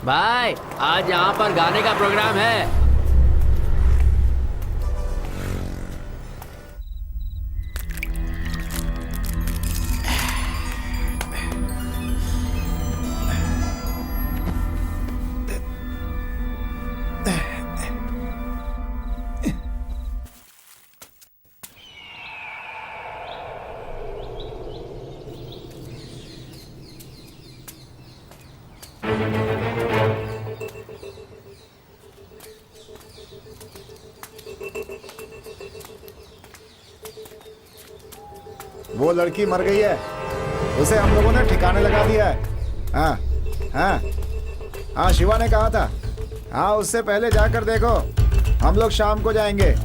भाई आज यहाँ पर गाने का प्रोग्राम है। वो लड़की मर गई है, उसे हम लोगों ने ठिकाने लगा दिया है। हाँ हाँ हाँ, शिवा ने कहा था। हाँ, उससे पहले जाकर देखो, हम लोग शाम को जाएंगे।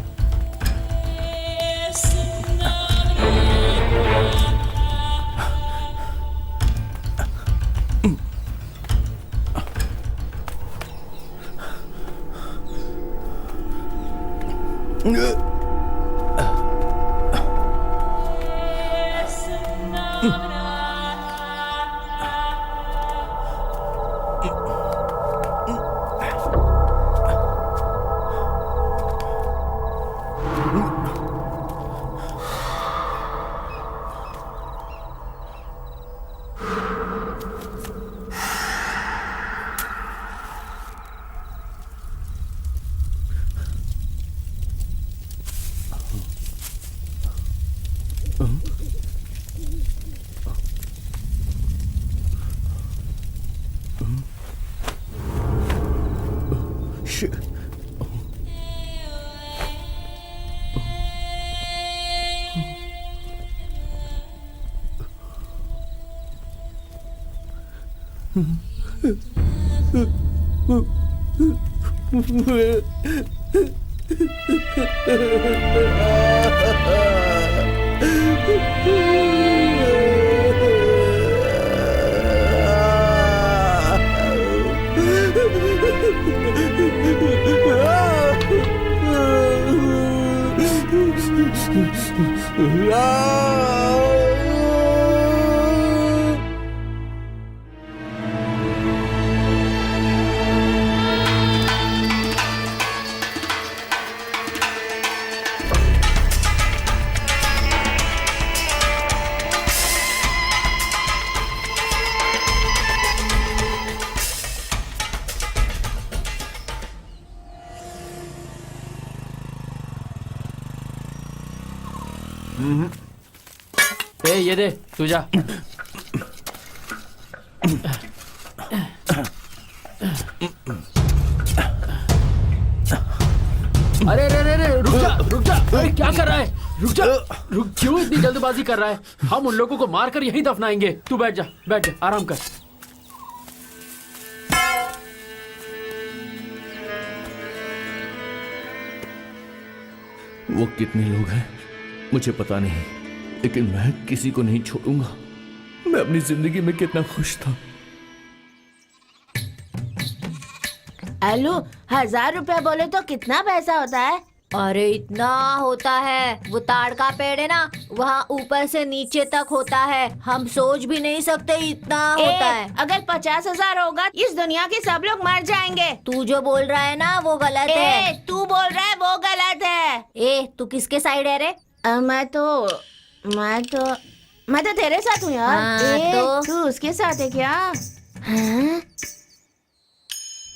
ये दे, तू जा। अरे रे रे रे, रुक जा रुक जा। अरे क्या कर रहा है? रुक जा। रुक, क्यों इतनी जल्दबाजी कर रहा है? हम उन लोगों को मारकर यहीं दफनाएंगे। तू बैठ जा, बैठ जा, आराम कर। वो कितने लोग हैं मुझे पता नहीं, लेकिन मैं किसी को नहीं छोड़ूंगा। मैं अपनी जिंदगी में कितना खुश था। हेलो, 1000 रुपया बोले तो कितना पैसा होता है? अरे इतना होता है। वो ताड़ का पेड़ है ना, वहाँ ऊपर से नीचे तक होता है। हम सोच भी नहीं सकते इतना होता है। अगर 50,000 होगा इस दुनिया के सब लोग मर जाएंगे। तू जो बोल रहा है ना वो गलत है। तू बोल रहा है वो गलत है। तू किसके साइड है रे? मैं तो तेरे साथ हूँ यार। हाँ, तो तू उसके साथ है क्या? हाँ?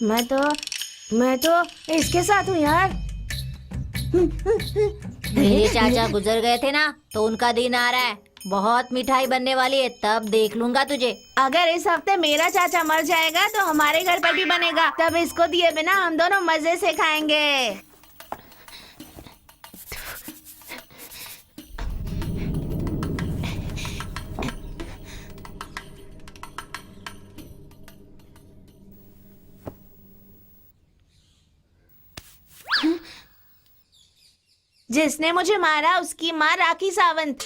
मैं तो इसके साथ हूँ यार। मेरे चाचा गुजर गए थे ना, तो उनका दिन आ रहा है। बहुत मिठाई बनने वाली है, तब देख लूंगा तुझे। अगर इस हफ्ते मेरा चाचा मर जाएगा तो हमारे घर पर भी बनेगा। तब इसको दिए बिना हम दोनों मजे से खाएंगे। जिसने मुझे मारा उसकी माँ राखी सावंत।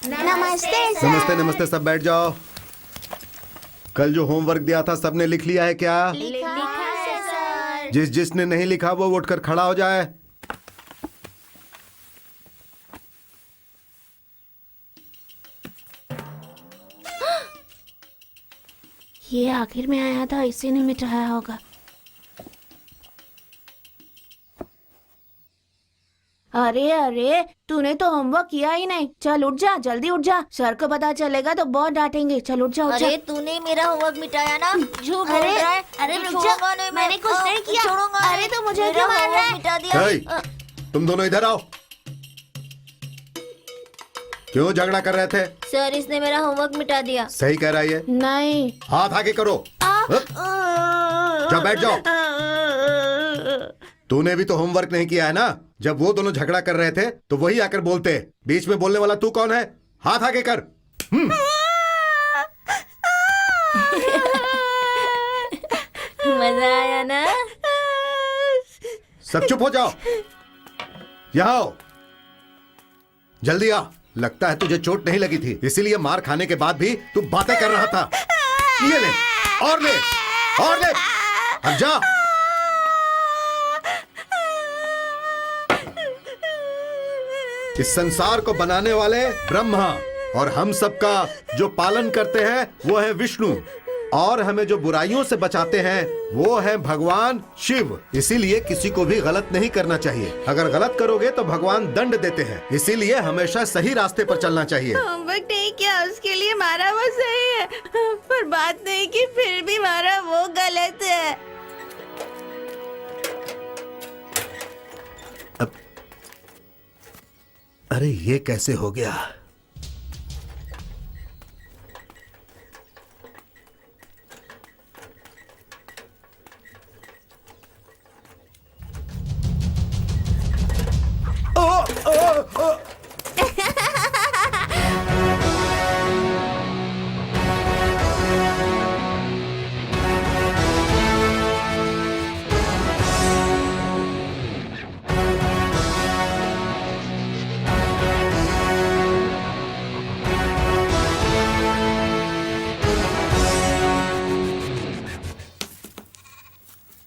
नमस्ते नमस्ते नमस्ते, सब बैठ जाओ। कल जो होमवर्क दिया था सबने लिख लिया है क्या? लिखा है सर। जिसने नहीं लिखा वो उठकर खड़ा हो जाए। ये आखिर में आया था, इसी ने मिटाया होगा। अरे अरे, तूने तो होमवर्क किया ही नहीं। चल उठ जा, जल्दी उठ जा, सर को पता चलेगा तो बहुत डांटेंगे। चल उठ जा, उठ जा। अरे तूने मेरा होमवर्क मिटाया ना, झूठ बोल अरे रहा है। अरे मैं रुक जा, छोड़ूंगा नहीं, मैंने कुछ नहीं किया। छोड़ूंगा अरे नहीं। तो मुझे मेरा क्यों मार रहा होमवर्क है? मिटा दिया। हे, तुम दोनों इधर आओ। क्यों झगड़ा कर रहे थे? सर इसने मेरा होमवर्क मिटा दिया। सही कह रहा है ये। नहीं। हाथ आगे करो। जाओ बैठ जाओ। तूने भी तो होमवर्क नहीं किया है ना। जब वो दोनों झगड़ा कर रहे थे तो वही आकर बोलते। बीच में बोलने वाला तू कौन है? हाथ आगे कर। मजा आया ना? सब चुप हो जाओ। यहाँ आओ, जल्दी आ। लगता है तुझे चोट नहीं लगी थी, इसीलिए मार खाने के बाद भी तू बातें कर रहा था। ये ले और ले और ले। अब जा। इस संसार को बनाने वाले ब्रह्मा और हम सबका जो पालन करते हैं वो है विष्णु, और हमें जो बुराइयों से बचाते हैं वो है भगवान शिव। इसीलिए किसी को भी गलत नहीं करना चाहिए। अगर गलत करोगे तो भगवान दंड देते हैं। इसीलिए हमेशा सही रास्ते पर चलना चाहिए। होमवर्क नहीं किया उसके लिए मारा वो सही है, पर बात नहीं की फिर भी मारा वो गलत है। अरे ये कैसे हो गया?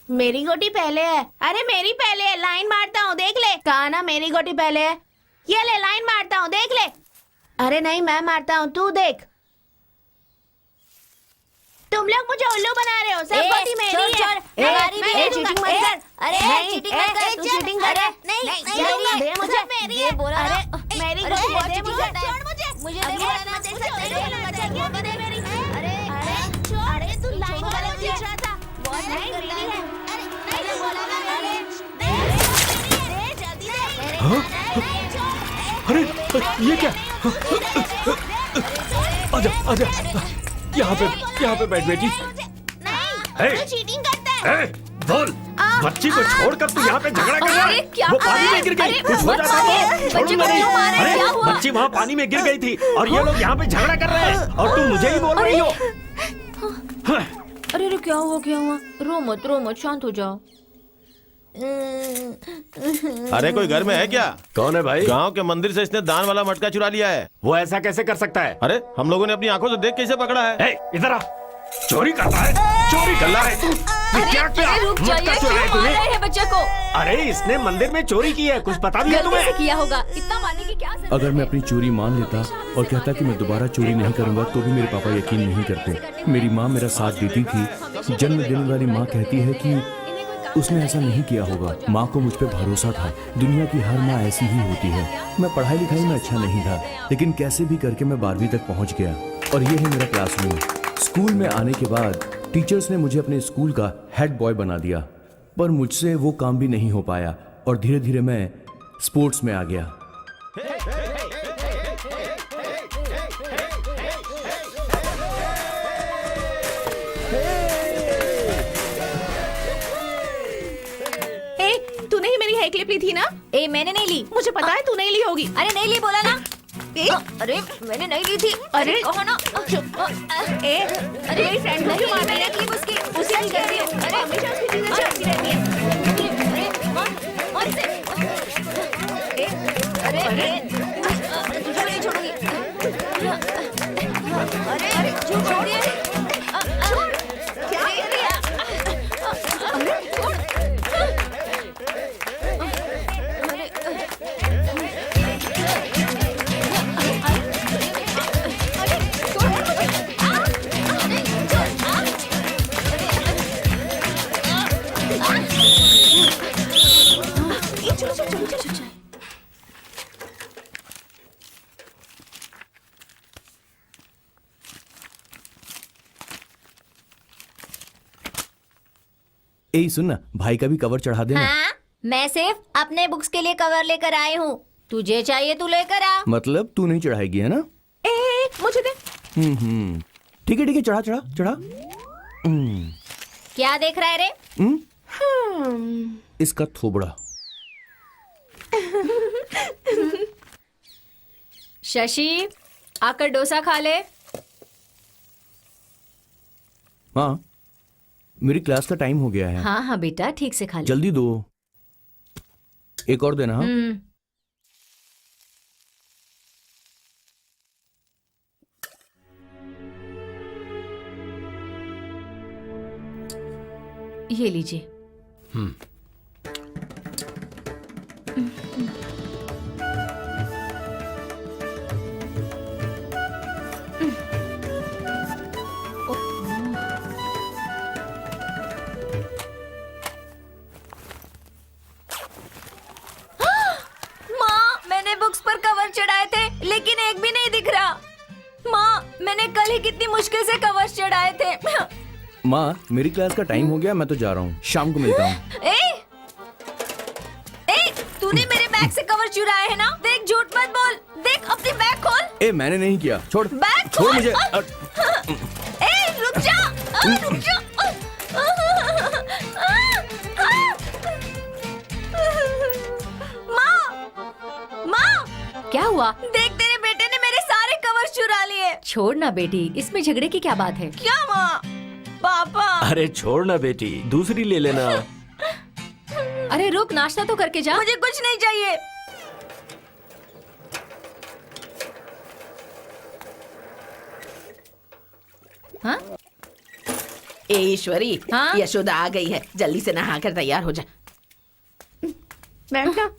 मेरी गोटी पहले है। अरे मेरी पहले है, लाइन मारता हूँ देख ले। कहा ना मेरी गोटी पहले है। ये ले लाइन मारता हूँ देख ले। अरे नहीं मैं मारता हूँ, तू देख। तुम लोग मुझे उल्लू बना रहे हो। सब गोटी मेरी है। हमारी भी है। चीटिंग मत कर। अरे नहीं, चीटिंग मत कर। तू चीटिंग कर रहा है। नहीं दे मुझे। मेरी है। बोला ना। मेरी अरे, गोटी बहुत दे चीटिंग मुझे। करता है। छोड़ मुझे। मुझे नहीं बोला ना। अरे तू लाइन गलत खींच रहा था। बहुत नहीं करता मेरी है। है। नहीं बोला ना मैंने। दे जल्दी दे। अरे ये क्या? आजा आजा, यहाँ पे बैठ बेटी। नहीं तू चीटिंग करता है। बोल, बच्ची को छोड़कर तू यहाँ पे झगड़ा कर रहा है? क्या? वो पानी में गिर गई। अरे, कुछ हो जाता है तो छोड़ूंगा नहीं। क्यों मार रहे हैं? क्या अरे हुआ? बच्ची वहाँ पानी में गिर गई थी और ये लोग यहाँ पे झगड़ा कर रहे हैं और तू मुझे ही बोल रही हो। अरे क्या हुआ? रो मत, शांत हो जाओ। अरे कोई घर में है क्या? कौन है भाई? गांव के मंदिर से इसने दान वाला मटका चुरा लिया है। वो ऐसा कैसे कर सकता है? अरे हम लोगों ने अपनी आंखों से देख कैसे पकड़ा है। इधर आ। चोरी करता है, चोरी कर रहा है तू। क्या क्या मटका चुराया तूने? बच्चे को। अरे इसने मंदिर में चोरी की है, कुछ पता भी है गलती से तुम्हें? किया होगा, इतना मानने की क्या जरूरत अगर मैं अपनी चोरी मान लेता और कहता कि मैं दोबारा चोरी नहीं करूंगा तो भी मेरे पापा यकीन नहीं करते। मेरी माँ मेरा साथ देती थी। जन्म देने वाली माँ कहती है कि उसने ऐसा नहीं किया होगा। माँ को मुझ पे भरोसा था। दुनिया की हर माँ ऐसी ही होती है। मैं पढ़ाई लिखाई में अच्छा नहीं था, लेकिन कैसे भी करके मैं 12वीं तक पहुँच गया और ये है मेरा क्लासरूम। स्कूल में आने के बाद टीचर्स ने मुझे अपने स्कूल का हेड बॉय बना दिया, पर मुझसे वो काम भी नहीं हो पाया और धीरे धीरे मैं स्पोर्ट्स में आ गया। तूने ही मेरी हेयर क्लिप ली थी ना? मैंने नहीं ली। मुझे पता है तू नहीं ली होगी। अरे नहीं ली, बोला ना। अरे मैंने नहीं ली थी। अरे कहो ना। अरे मेरी फ्रेंड को क्यों मार रही है? क्लिप उसकी उसी की करती है। अरे हमेशा उसकी चीजें छापती रहती है। तुझे नहीं छोड़ूंगी। अरे छोड़िए। ए सुन ना, भाई का भी कवर चढ़ा देना। हाँ, मैं सिर्फ अपने बुक्स के लिए कवर लेकर आई हूँ। तुझे चाहिए तू लेकर आ। मतलब तू नहीं चढ़ाएगी है ना? मुझे दे। ठीक है, चढ़ा चढ़ा चढ़ा। क्या देख रहा है रे? इसका थोबड़ा। शशि, आकर डोसा खा ले। हाँ, मेरी क्लास का टाइम हो गया है। हाँ हाँ बेटा, ठीक से खा ले। जल्दी दो। एक और देना। हाँ ये लीजिए। माँ, मैंने बुक्स पर कवर चढ़ाए थे लेकिन एक भी नहीं दिख रहा। माँ, मैंने कल ही कितनी मुश्किल से कवर चढ़ाए थे। माँ, मेरी क्लास का टाइम हो गया, मैं तो जा रहा हूँ। शाम को मिलता हूँ। तूने मेरे बैग से कवर चुराए है ना? देख, झूठ मत बोल। देख, अपनी बैग खोल। ए, मैंने नहीं किया। छोड़ बैग छोड़ खोल। मुझे। रुक जा। रुक जा। माँ, क्या हुआ? देख, तेरे बेटे ने मेरे सारे कवर चुरा लिए। छोड़ ना बेटी, इसमें झगड़े की क्या बात है? क्या माँ? पापा। अरे छोड़ ना बेटी, दूसरी ले लेना। अरे रुक, नाश्ता तो करके जा। मुझे कुछ नहीं चाहिए। हाँ? ए ईश्वरी, हाँ? यशोदा आ गई है, जल्दी से नहाकर तैयार हो जा। बैठ ना।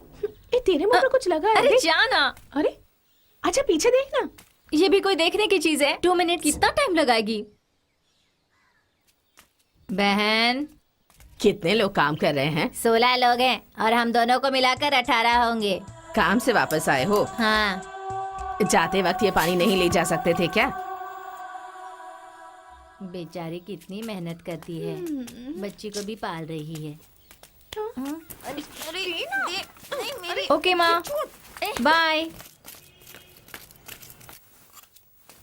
ए, तेरे मुंह में कुछ लगा है? अरे जाना। अरे अच्छा, पीछे देखना। ये भी कोई देखने की चीज है? 2 मिनट कितना टाइम लगाएगी? बहन, कितने लोग काम कर रहे हैं? 16 लोग हैं और हम दोनों को मिलाकर 18 होंगे। काम से वापस आए हो? हाँ। जाते वक्त ये पानी नहीं ले जा सकते थे क्या? बेचारी कितनी मेहनत करती है, बच्ची को भी पाल रही है। ओके माँ, bye.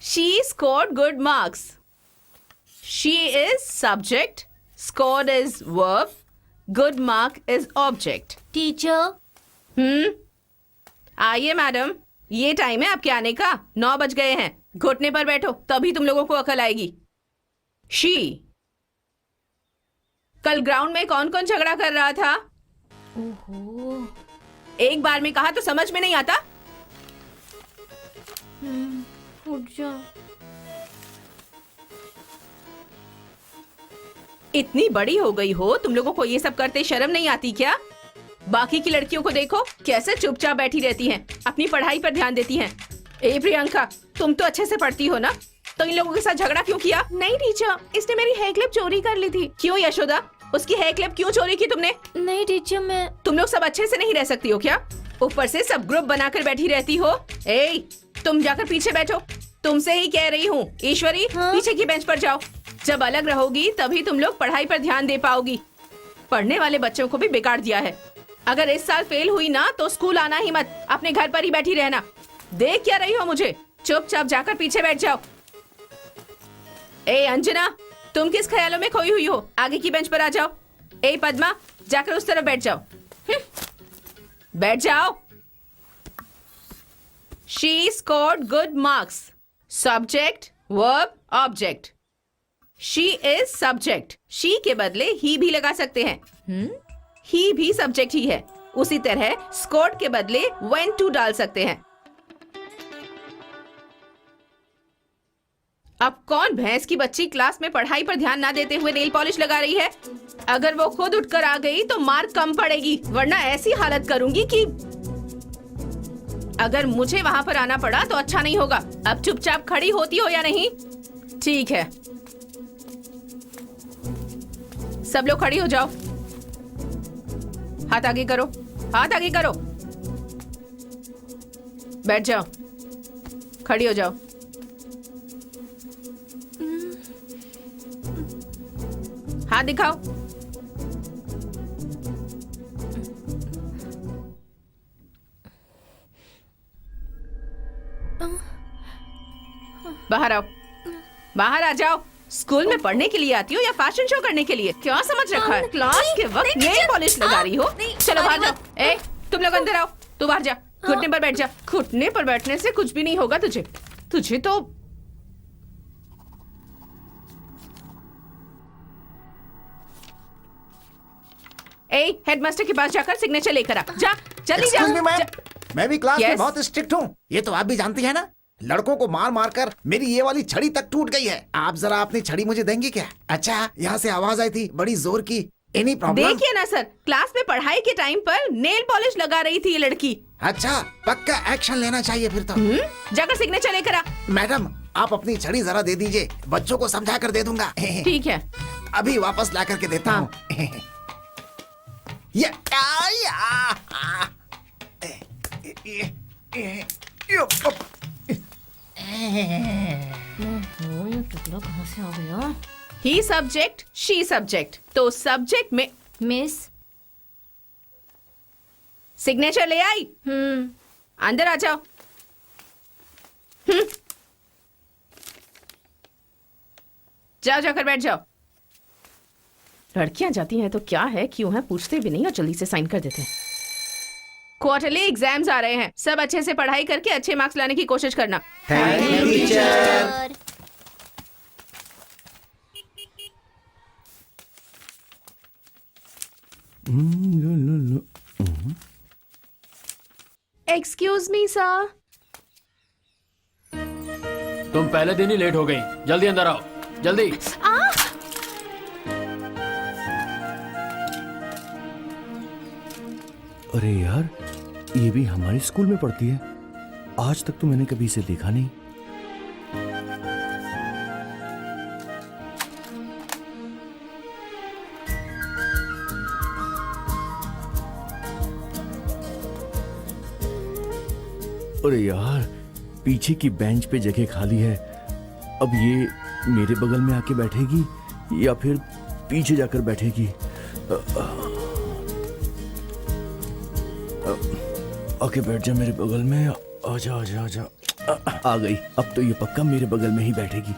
She scored good marks. She is subject, scored is verb, good mark is object. Teacher, आइए मैडम, ये टाइम है आपके आने का। 9 बज गए हैं। घुटने पर बैठो, तभी तुम लोगों को अकल आएगी। शी, कल ग्राउंड में कौन कौन झगड़ा कर रहा था? ओहो, एक बार में कहा तो समझ में नहीं आता? उठ जा। इतनी बड़ी हो गई हो, तुम लोगों को ये सब करते शर्म नहीं आती क्या? बाकी की लड़कियों को देखो कैसे चुपचाप बैठी रहती हैं, अपनी पढ़ाई पर ध्यान देती हैं। ए प्रियंका, तुम तो अच्छे से पढ़ती हो ना, तो इन लोगों के साथ झगड़ा क्यों किया? नहीं टीचर, इसने मेरी हेयर क्लिप चोरी कर ली थी। क्यों यशोदा, उसकी हेयर क्लिप क्यों चोरी की तुमने? नहीं टीचर, मैं। तुम लोग सब अच्छे से नहीं रह सकती हो क्या? ऊपर से सब ग्रुप बनाकर बैठी रहती हो। ए, तुम जाकर पीछे बैठो। तुमसे ही कह रही हूँ। ईश्वरी, हाँ? पीछे की बेंच पर जाओ। जब अलग रहोगी तभी तुम लोग पढ़ाई पर ध्यान दे पाओगी। पढ़ने वाले बच्चों को भी बिगाड़ दिया है। अगर इस साल फेल हुई ना तो स्कूल आना ही मत, अपने घर पर ही बैठी रहना। देख क्या रही हो मुझे? चुपचाप जाकर पीछे बैठ जाओ। ए अंजना, तुम किस ख्यालों में खोई हुई हो? आगे की बेंच पर आ जाओ। ए पद्मा, जाकर उस तरफ बैठ जाओ। बैठ जाओ। She scored good marks. Subject, verb, object. She is subject. She के बदले he भी लगा सकते हैं। He भी subject ही है। उसी तरह scored के बदले went to डाल सकते हैं। अब कौन भैंस की बच्ची क्लास में पढ़ाई पर ध्यान ना देते हुए नेल पॉलिश लगा रही है? अगर वो खुद उठकर आ गई तो मार्क कम पड़ेगी, वरना ऐसी हालत करूंगी कि अगर मुझे वहां पर आना पड़ा तो अच्छा नहीं होगा। अब चुपचाप खड़ी होती हो या नहीं? ठीक है, सब लोग खड़ी हो जाओ। हाथ आगे करो, हाथ आगे करो। बैठ जाओ, खड़ी हो जाओ। हाथ दिखाओ। बाहर आओ, बाहर आ जाओ। स्कूल में पढ़ने के लिए आती हो या फैशन शो करने के लिए? क्या समझ रखा है? क्लास के वक्त नेल पॉलिश लगा रही हो? चलो बाहर जाओ। ए, तुम लोग अंदर आओ। तू बाहर जा, घुटने पर बैठ जा। घुटने पर बैठने से कुछ भी नहीं होगा तुझे। तुझे तो हेडमास्टर के पास जाकर सिग्नेचर लेकर आ। जा, जल्दी जा। Excuse me, ma'am. मैं भी क्लास में Yes. बहुत स्ट्रिक्ट हूँ, ये तो आप भी जानती है ना। लड़कों को मार मार कर मेरी ये वाली छड़ी तक टूट गई है। आप जरा अपनी छड़ी मुझे देंगे क्या? अच्छा, यहाँ से आवाज आई थी बड़ी जोर की। Any problem? देखिए ना सर, क्लास में पढ़ाई के टाइम पर नेल पॉलिश लगा रही थी ये लड़की। अच्छा, पक्का एक्शन लेना चाहिए फिर तो। जाकर सिग्नेचर लेकर आ। मैडम, आप अपनी छड़ी जरा दे दीजिए, बच्चों को समझा कर दे दूंगा। ठीक है। अभी वापस ला करके देता हूँ। ये कहाँ से आ गया? ही सब्जेक्ट, शी सब्जेक्ट। तो सब्जेक्ट में मिस। सिग्नेचर ले आई। अंदर आ जाओ। जाओ, जाकर बैठ जाओ। लड़कियां जाती हैं तो क्या है, क्यों है, पूछते भी नहीं और जल्दी से साइन कर देते हैं। क्वार्टरली एग्जाम्स आ रहे हैं, सब अच्छे से पढ़ाई करके अच्छे मार्क्स लाने की कोशिश करना। Thank you teacher. Excuse me sir. तुम पहले दिन ही लेट हो गई, जल्दी अंदर आओ, जल्दी। अरे यार, ये भी हमारे स्कूल में पढ़ती है। आज तक तो मैंने कभी इसे देखा नहीं। अरे यार, पीछे की बेंच पे जगह खाली है। अब ये मेरे बगल में आके बैठेगी या फिर पीछे जाकर बैठेगी? आके बैठ जा मेरे बगल में। आजा आजा आजा। आ गई। अब तो ये पक्का मेरे बगल में ही बैठेगी।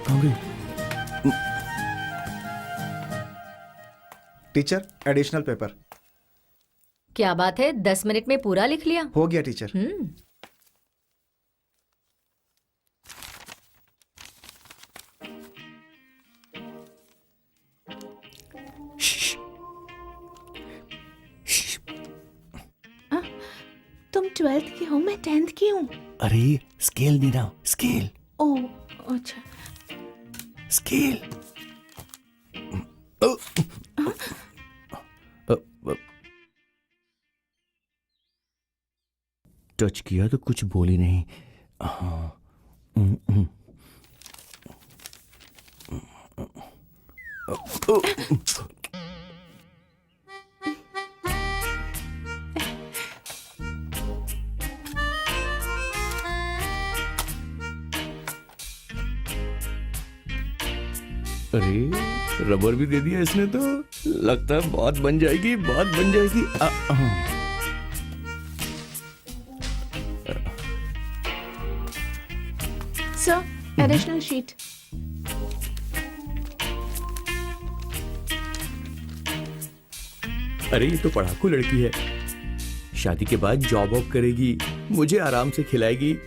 आ गई। Teacher, additional paper. क्या बात है, 10 मिनट में पूरा लिख लिया? हो गया टीचर। तुम 12th की हो, मैं 10th की हूँ। अरे स्केल नहीं ना, स्केल। ओह अच्छा। स्केल। टच किया तो कुछ बोली नहीं। हाँ। अरे रबर भी दे दिया इसने तो। लगता है बहुत बन जाएगी, बहुत बन जाएगी। Sir, additional sheet. अरे ये तो पढ़ाकू लड़की है। शादी के बाद जॉब वॉब करेगी, मुझे आराम से खिलाएगी।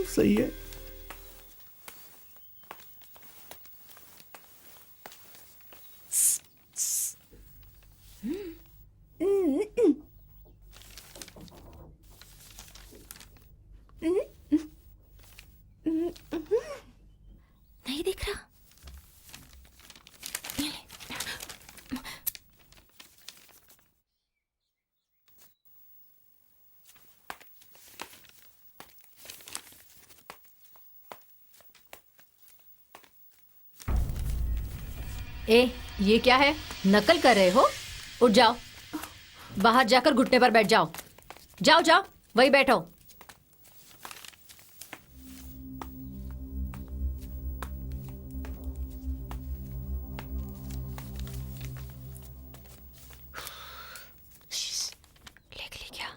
सही है। नहीं दिख रहा। ए, ये क्या है? नकल कर रहे हो? उठ जाओ, बाहर जाकर घुटने पर बैठ जाओ। जाओ जाओ, वही बैठो। लिख ली क्या?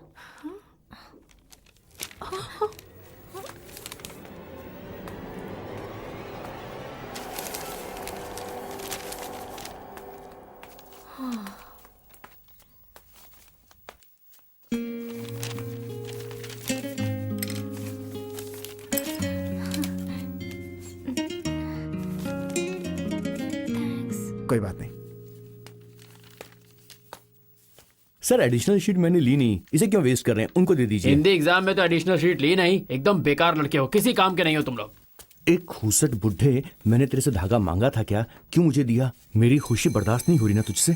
कोई बात नहीं। सर एडिशनल शीट मैंने ली नहीं, इसे क्यों वेस्ट कर रहे हैं? उनको दे दीजिए। हिंदी एग्जाम में तो एडिशनल शीट ली नहीं, एकदम बेकार लड़के हो, किसी काम के नहीं हो तुम लोग। एक खूसट बुढ़े, मैंने तेरे से धागा मांगा था क्या? क्यों मुझे दिया? मेरी खुशी बर्दाश्त नहीं हो रही ना तुझसे।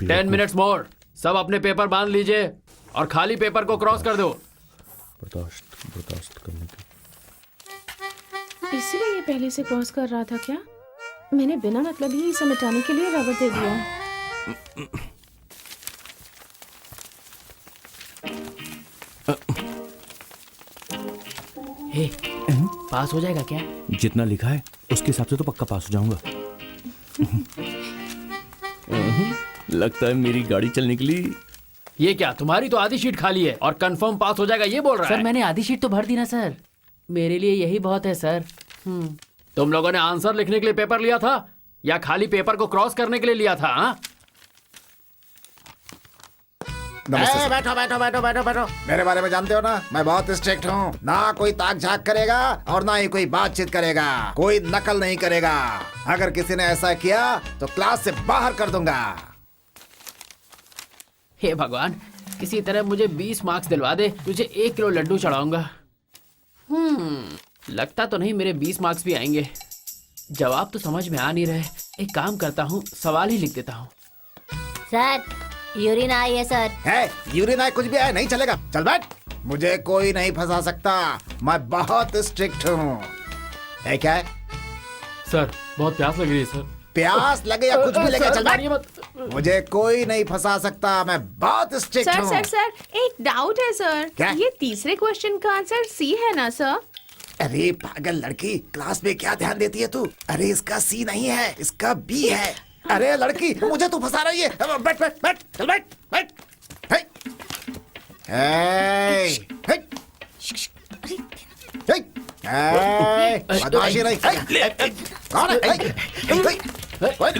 10 मिनट्स मोर, सब अपने पेपर बांध लीजिए और खाली पेपर को क्रॉस कर दो। बर्दाश्त करने की। इसलिए ये पहले से क्रॉस कर रहा था क्या? मैंने बिना मतलब ही इसे मिटाने के लिए रबर दे दिया। हे, पास हो जाएगा क्या? जितना लिखा है उसके हिसाब से तो पक्का पास हो जाऊंगा। लगता है मेरी गाड़ी चलने के लिए। ये क्या, तुम्हारी तो आधी शीट खाली है और कंफर्म पास हो जाएगा ये बोल रहा है? सर मैंने आधी शीट तो भर दी ना सर, मेरे लिए यही बहुत है सर। तुम लोगों ने आंसर लिखने के लिए पेपर लिया था या खाली पेपर को क्रॉस करने के लिए लिया था? हाँ? नमस्ते। बैठो बैठो बैठो बैठो बैठो। मेरे बारे में जानते हो ना, मैं बहुत स्ट्रिक्ट हूँ। ना कोई ताक झाक करेगा और ना ही कोई बातचीत करेगा, कोई नकल नहीं करेगा। अगर किसी ने ऐसा किया तो क्लास से बाहर कर दूंगा। हे भगवान, किसी तरह मुझे 20 मार्क्स दिलवा दे, तुझे 1 किलो लड्डू चढ़ाऊंगा। लगता तो नहीं मेरे 20 मार्क्स भी आएंगे। जवाब तो समझ में आ नहीं रहे। एक काम करता हूँ, सवाल ही लिख देता हूँ। सर यूरिन आई है सर। है यूरिन आए कुछ भी आए नहीं चलेगा, चल बैठ। मुझे कोई नहीं फंसा सकता, मैं बहुत स्ट्रिक्ट हूँ। है क्या है? सर बहुत प्यास लग रही है सर। प्यास लगे या कुछ भी लगे, सर, चल मारिए बैठ। मत। मुझे कोई नहीं फंसा सकता, मैं बहुत स्ट्रिक्ट सर हूँ। सर सर, एक डाउट है सर। क्या? ये तीसरे क्वेश्चन का आंसर सी है ना सर? अरे पागल लड़की, क्लास में क्या ध्यान देती है तू? अरे इसका सी नहीं है, इसका बी है। अरे लड़की, मुझे तू फंसा रही है। बैठ बैठ बैठ, चल बैठ बैठ। हे। हे। हे। हे। हे। बदमाशी नहीं। हे। कौन है? हे। हे। क्या कर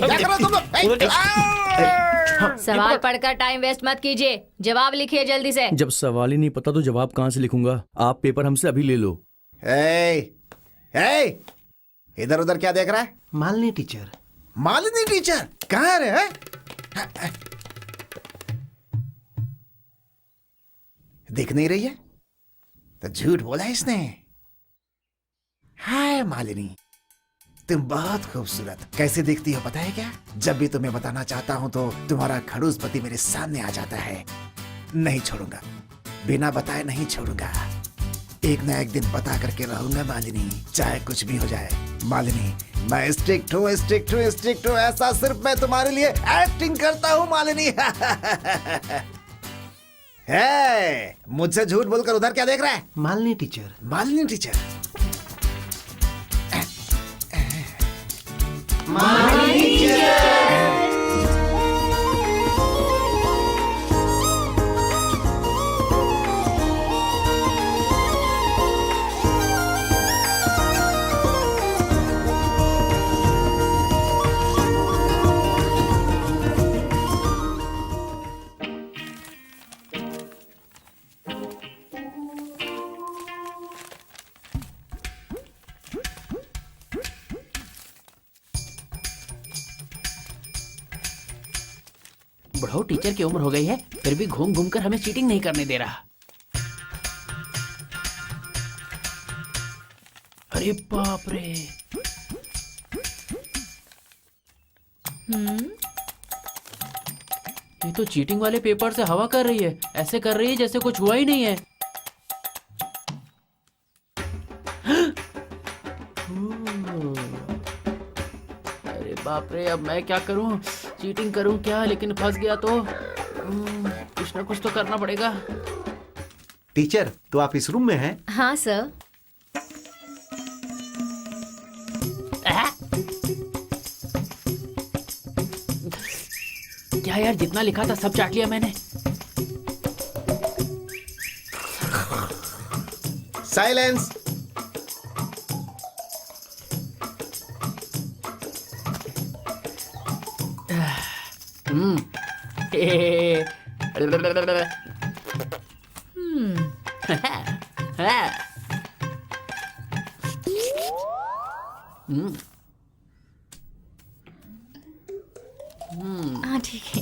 रहे हो तुम लोग? हे। सवाल पढ़कर टाइम वेस्ट मत कीजिए, जवाब लिखिए जल्दी से। जब सवाल ही नहीं पता तो जवाब कहाँ से लिखूंगा? आप पेपर हमसे अभी ले लो। हे। हे। इधर उधर क्या देख रहा है? मालिनी टीचर। मालिनी टीचर कहाँ है? दिख नहीं रही है तो झूठ बोला इसने। हाय मालिनी, तुम बहुत खूबसूरत। कैसे दिखती हो पता है क्या? जब भी तुम्हें बताना चाहता हूँ तो तुम्हारा खड़ूस पति मेरे सामने आ जाता है। नहीं छोड़ूंगा, बिना बताए नहीं छोड़ूंगा। एक ना एक दिन पता करके रहूंगा मालिनी, चाहे कुछ भी हो जाए। मालिनी, मैं स्ट्रिक्ट हूँ स्ट्रिक्ट हूँ स्ट्रिक्ट हूँ, ऐसा सिर्फ मैं तुम्हारे लिए एक्टिंग करता हूँ मालिनी। है, मुझसे झूठ बोलकर उधर क्या देख रहा है? मालिनी टीचर। मालिनी टीचर। बुढ़ऊ टीचर की उम्र हो गई है, फिर भी घूम घूम कर हमें चीटिंग नहीं करने दे रहा। अरे बाप रे। ये तो चीटिंग वाले पेपर से हवा कर रही है, ऐसे कर रही है जैसे कुछ हुआ ही नहीं है। अरे बाप रे, अब मैं क्या करूं? चीटिंग करूं क्या? लेकिन फंस गया तो कुछ ना कुछ तो करना पड़ेगा। टीचर, तो आप इस रूम में हैं? हाँ सर। क्या यार, जितना लिखा था सब चाट लिया मैंने। साइलेंस। हाँ ठीक है।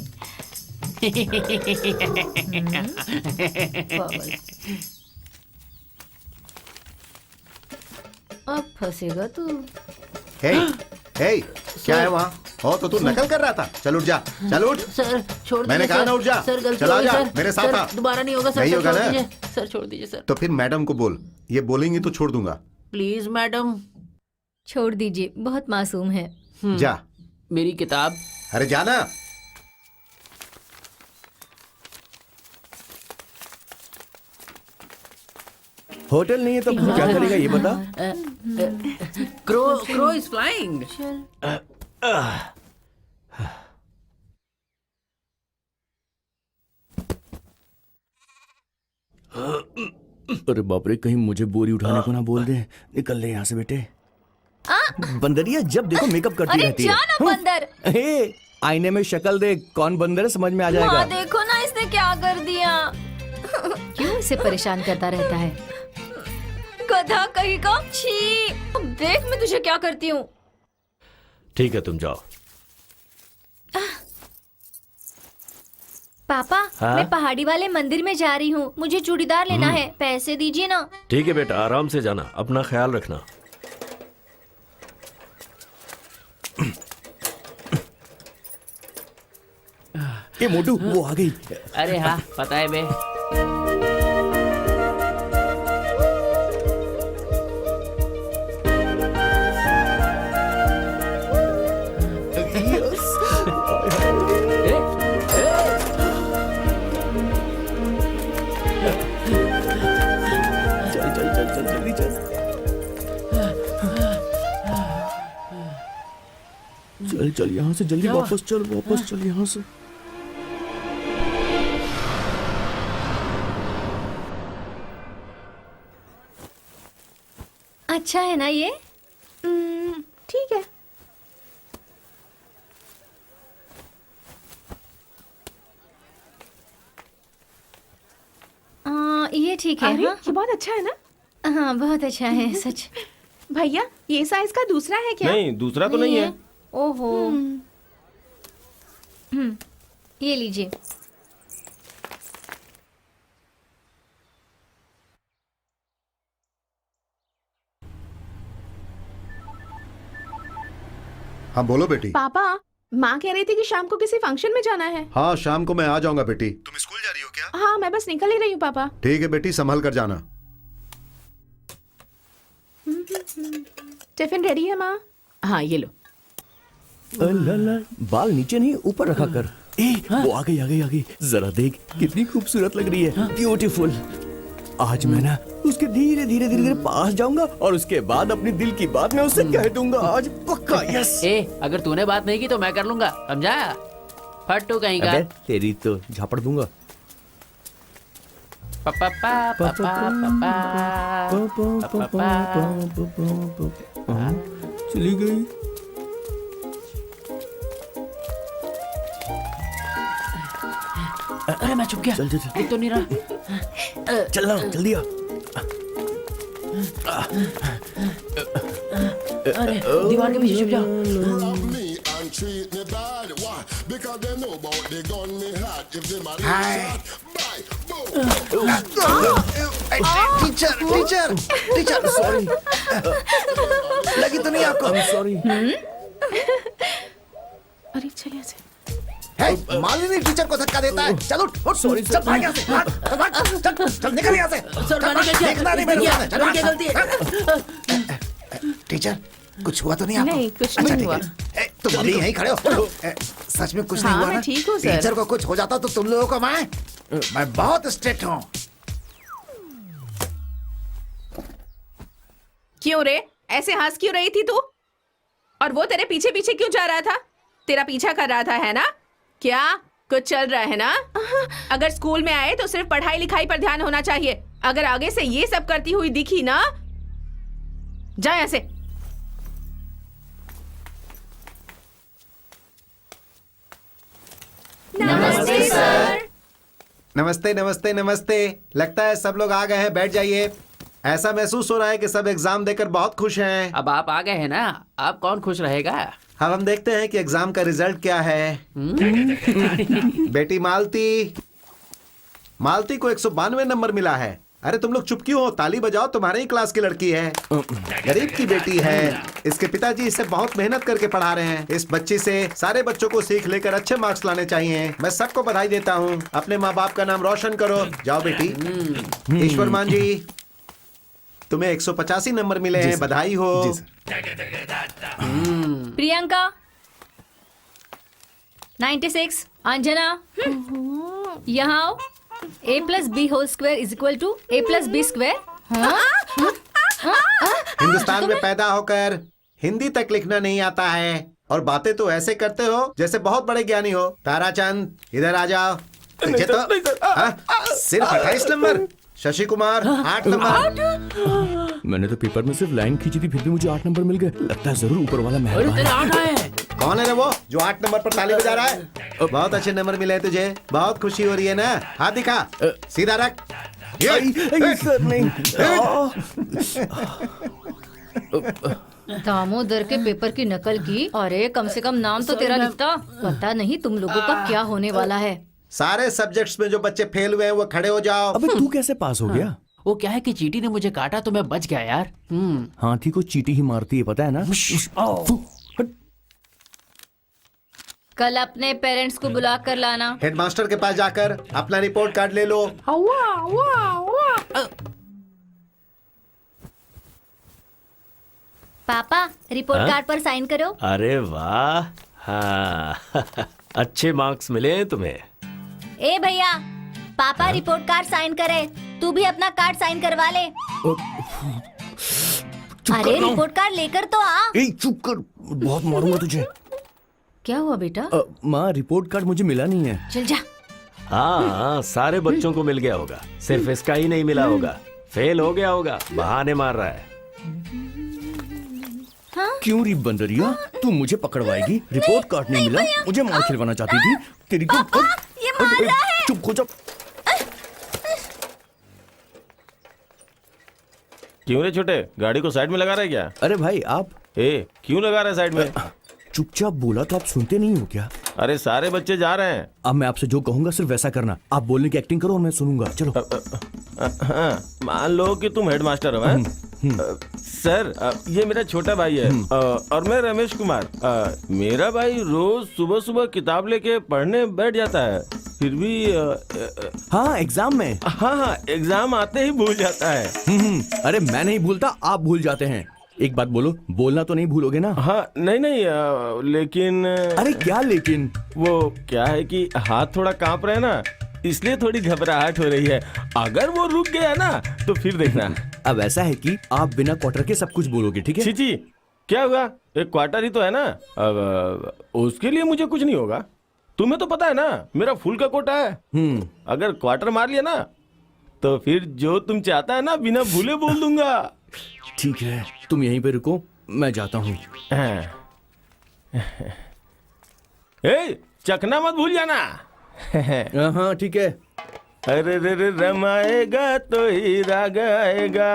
अब फंसेगा तू। हे, हे, क्या है वहाँ? हो तो तू नकल कर रहा था। चल उठ जा, चल उठ। सर छोड़ मैंने दीजिए कहा सर। ना उठ जा। सर गलती चला हो गई जा, सर। मेरे साथ सर, आ। दोबारा नहीं होगा सर। नहीं सर, होगा छोड़ ना? दीजिए सर, छोड़ दीजिए सर। तो फिर मैडम को बोल, ये बोलेंगी तो छोड़ दूंगा। Please madam. छोड़ दीजिए, बहुत मासूम है। जा। मेरी किताब। अरे जाना। होटल नहीं है तो क्या करेगा ये बता। Crow is flying. अरे बाप रे, कहीं मुझे बोरी उठाने को ना बोल दे। निकल ले यहाँ से बेटे। बंदरिया जब देखो मेकअप करती अरे रहती है। जाना बंदर। हे, आईने में शक्ल देख, कौन बंदर है समझ में आ जाएगा। माँ देखो ना इसने क्या कर दिया। क्यों इसे परेशान करता रहता है? गधा कहीं का। छी, देख मैं तुझे क्या करती हूँ। ठीक है, तुम जाओ। पापा, हाँ? मैं पहाड़ी वाले मंदिर में जा रही हूँ, मुझे चूड़ीदार लेना है, पैसे दीजिए ना। ठीक है बेटा, आराम से जाना, अपना ख्याल रखना। ये मोटू वो आ गई। अरे हाँ, पता है बे। चल चल चल चल जल्दी चल। चल चल यहाँ से जल्दी वापस चल यहाँ से। अच्छा है ना ये? ठीक है। ये ठीक है। अरे हाँ? ये बहुत अच्छा है ना। हाँ बहुत अच्छा है सच। भैया, ये साइज का दूसरा है क्या? नहीं, दूसरा तो नहीं है। ओहो। ये लीजिए। हाँ बोलो बेटी। पापा, माँ कह रही थी कि शाम को किसी फंक्शन में जाना है। हाँ, शाम को मैं आ जाऊंगा बेटी। तुम स्कूल जा रही हो क्या? हाँ, मैं बस निकल ही रही हूँ पापा। ठीक है बेटी, संभल कर जाना। टिफिन रेडी है माँ? हाँ ये लो। अल्लाह, बाल नीचे नहीं ऊपर रखा कर। वो आ गई। जरा देख कितनी खूबसूरत लग रही है। ब्यूटीफुल। आज मैं ना उसके धीरे धीरे पास जाऊंगा और उसके बाद अपनी दिल की बात मैं उससे कह दूंगा आज पक्का। यस। अगर तूने बात नहीं की तो मैं कर लूंगा, समझा? फट्टू कहीं का। अबे तेरी तो झापड़ दूंगा। पापा पापा पापा। चली गई। अरे मैं चुप गया। चल दिख तो नहीं रहा। चल रहा हूँ, जल्दी आ। अरे दीवार के पीछे छुप जाओ। Teacher sorry. लगी तो नहीं आपको? सॉरी। अरे चलिए से। है, मालिनी टीचर को धक्का देता है। चल उठ, सॉरी चल भाग यहाँ से। चल निकल यहाँ से। सर मैंने क्या किया? देखना नहीं मेरे सामने। चल मेरी क्या गलती है? टीचर, कुछ हुआ तो नहीं आपको? नहीं, कुछ अच्छा, नहीं ठीक हुआ। है। तुम अभी यहीं खड़े हो? सच में कुछ नहीं हाँ, हुआ मैं ना? ठीक हूँ, सर। टीचर को कुछ हो जाता तो तुम लोगों को मैं बहुत स्ट्रिक्ट हूँ। क्यों रे, ऐसे हंस क्यों रही थी तू? और वो तेरे पीछे पीछे क्यों जा रहा था? तेरा पीछा कर रहा था, है ना? क्या कुछ चल रहा है ना? अगर स्कूल में आए तो सिर्फ पढ़ाई लिखाई पर ध्यान होना चाहिए। अगर आगे से ये सब करती हुई दिखी ना, जा ऐसे। नमस्ते सर। नमस्ते नमस्ते नमस्ते। लगता है सब लोग आ गए हैं, बैठ जाइए। ऐसा महसूस हो रहा है कि सब एग्जाम देकर बहुत खुश हैं। अब आप आ गए हैं ना, अब कौन खुश रहेगा? अब हम देखते हैं कि एग्जाम का रिजल्ट क्या है। बेटी मालती को 192 नंबर मिला है। अरे तुम लोग चुप क्यों हो? ताली बजाओ, तुम्हारे ही क्लास की लड़की है, गरीब की बेटी है। इसके पिताजी इसे बहुत मेहनत करके पढ़ा रहे हैं। इस बच्ची से सारे बच्चों को सीख लेकर अच्छे मार्क्स लाने चाहिए। मैं सबको बधाई देता हूँ। अपने माँ बाप का नाम रोशन करो। जाओ बेटी। ईश्वर मान जी, तुम्हें 185 नंबर मिले हैं, बधाई हो। प्रियंका 96, अंजना यहाँ आओ। a+b² = a+b²। हिंदुस्तान में पैदा होकर हिंदी तक लिखना नहीं आता है और बातें तो ऐसे करते हो जैसे बहुत बड़े ज्ञानी हो। ताराचंद इधर आ जाओ। तुझे तो सिर्फ 28 नंबर। शशि कुमार 8 नंबर। मैंने तो पेपर में सिर्फ लाइन खींची थी, फिर भी मुझे 8 नंबर मिल गए। लगता है जरूर ऊपर वाला अरे मेहरबान तेरे है। 8 आए। कौन है रे वो जो 8 नंबर पर ताली बजा रहा है? बहुत अच्छे नंबर मिले हैं तुझे, बहुत खुशी हो रही है ना? हाथ दिखा, सीधा रख। सर नहीं। दामोदर के पेपर की नकल की। अरे कम से कम नाम तो तेरा लिखता। पता नहीं तुम लोगों का क्या होने वाला है। सारे सब्जेक्ट्स में जो बच्चे फेल हुए हैं वो खड़े हो जाओ। अबे तू कैसे पास हो गया? वो क्या है कि चींटी ने मुझे काटा तो मैं बच गया यार। हाथी को चींटी ही मारती है, पता है ना? कल अपने पेरेंट्स को बुला कर लाना। हेडमास्टर के पास जाकर अपना रिपोर्ट कार्ड ले लो। पापा रिपोर्ट हाँ? कार्ड पर साइन करो। अरे वाह, हाँ अच्छे मार्क्स मिले हैं तुम्हें। ए भैया, पापा रिपोर्ट कार्ड साइन करे, तू भी अपना कार्ड साइन करवा ले। अरे रिपोर्ट कार्ड लेकर तो आ। चुप कर, बहुत मारूंगा तुझे। क्या हुआ बेटा? माँ रिपोर्ट कार्ड मुझे मिला नहीं है। चल जा। हाँ सारे बच्चों को मिल गया होगा, सिर्फ इसका ही नहीं मिला होगा। फेल हो गया होगा, बहाने मार रहा है। क्यों री बन रही है? तू मुझे पकड़वाएगी? रिपोर्ट कार्ड नहीं मिला, मुझे मार खिलवाना चाहती थी। तेरी को ये मार रहा है। चुप हो जा। क्यों रे छोटे, गाड़ी को साइड में लगा रहे क्या? अरे भाई आप क्यों लगा रहे साइड में? चुपचाप बोला तो आप सुनते नहीं हो क्या? अरे सारे बच्चे जा रहे हैं। अब मैं आपसे जो कहूंगा सिर्फ वैसा करना। आप बोलने की एक्टिंग करो और मैं सुनूंगा। चलो। हाँ, मान लो कि तुम हेडमास्टर हो। हैं? सर ये मेरा छोटा भाई है और मैं रमेश कुमार। मेरा भाई रोज सुबह सुबह किताब लेके पढ़ने बैठ जाता है, फिर भी हाँ एग्जाम में। हाँ एग्जाम आते ही भूल जाता है। अरे मैं नहीं भूलता, आप भूल जाते हैं। एक बात बोलो, बोलना तो नहीं भूलोगे ना? हाँ नहीं लेकिन अरे क्या लेकिन? वो क्या है कि हाथ थोड़ा कांप रहे हैं ना, इसलिए थोड़ी घबराहट हो रही है। अगर वो रुक गया ना तो फिर देखना। अब ऐसा है कि आप बिना क्वार्टर के सब कुछ बोलोगे, ठीक है? छी क्या होगा, एक क्वार्टर ही तो है ना। अब उसके लिए मुझे कुछ नहीं होगा। तुम्हें तो पता है ना मेरा फुल का कोटा है। अगर क्वार्टर मार लिया ना तो फिर जो तुम चाहता है ना बिना भूले बोल दूंगा। ठीक है, तुम यहीं पे रुको, मैं जाता हूँ। चखना मत भूल जाना। हाँ ठीक है। अरे रे रे रमाएगा तो हीरा गाएगा।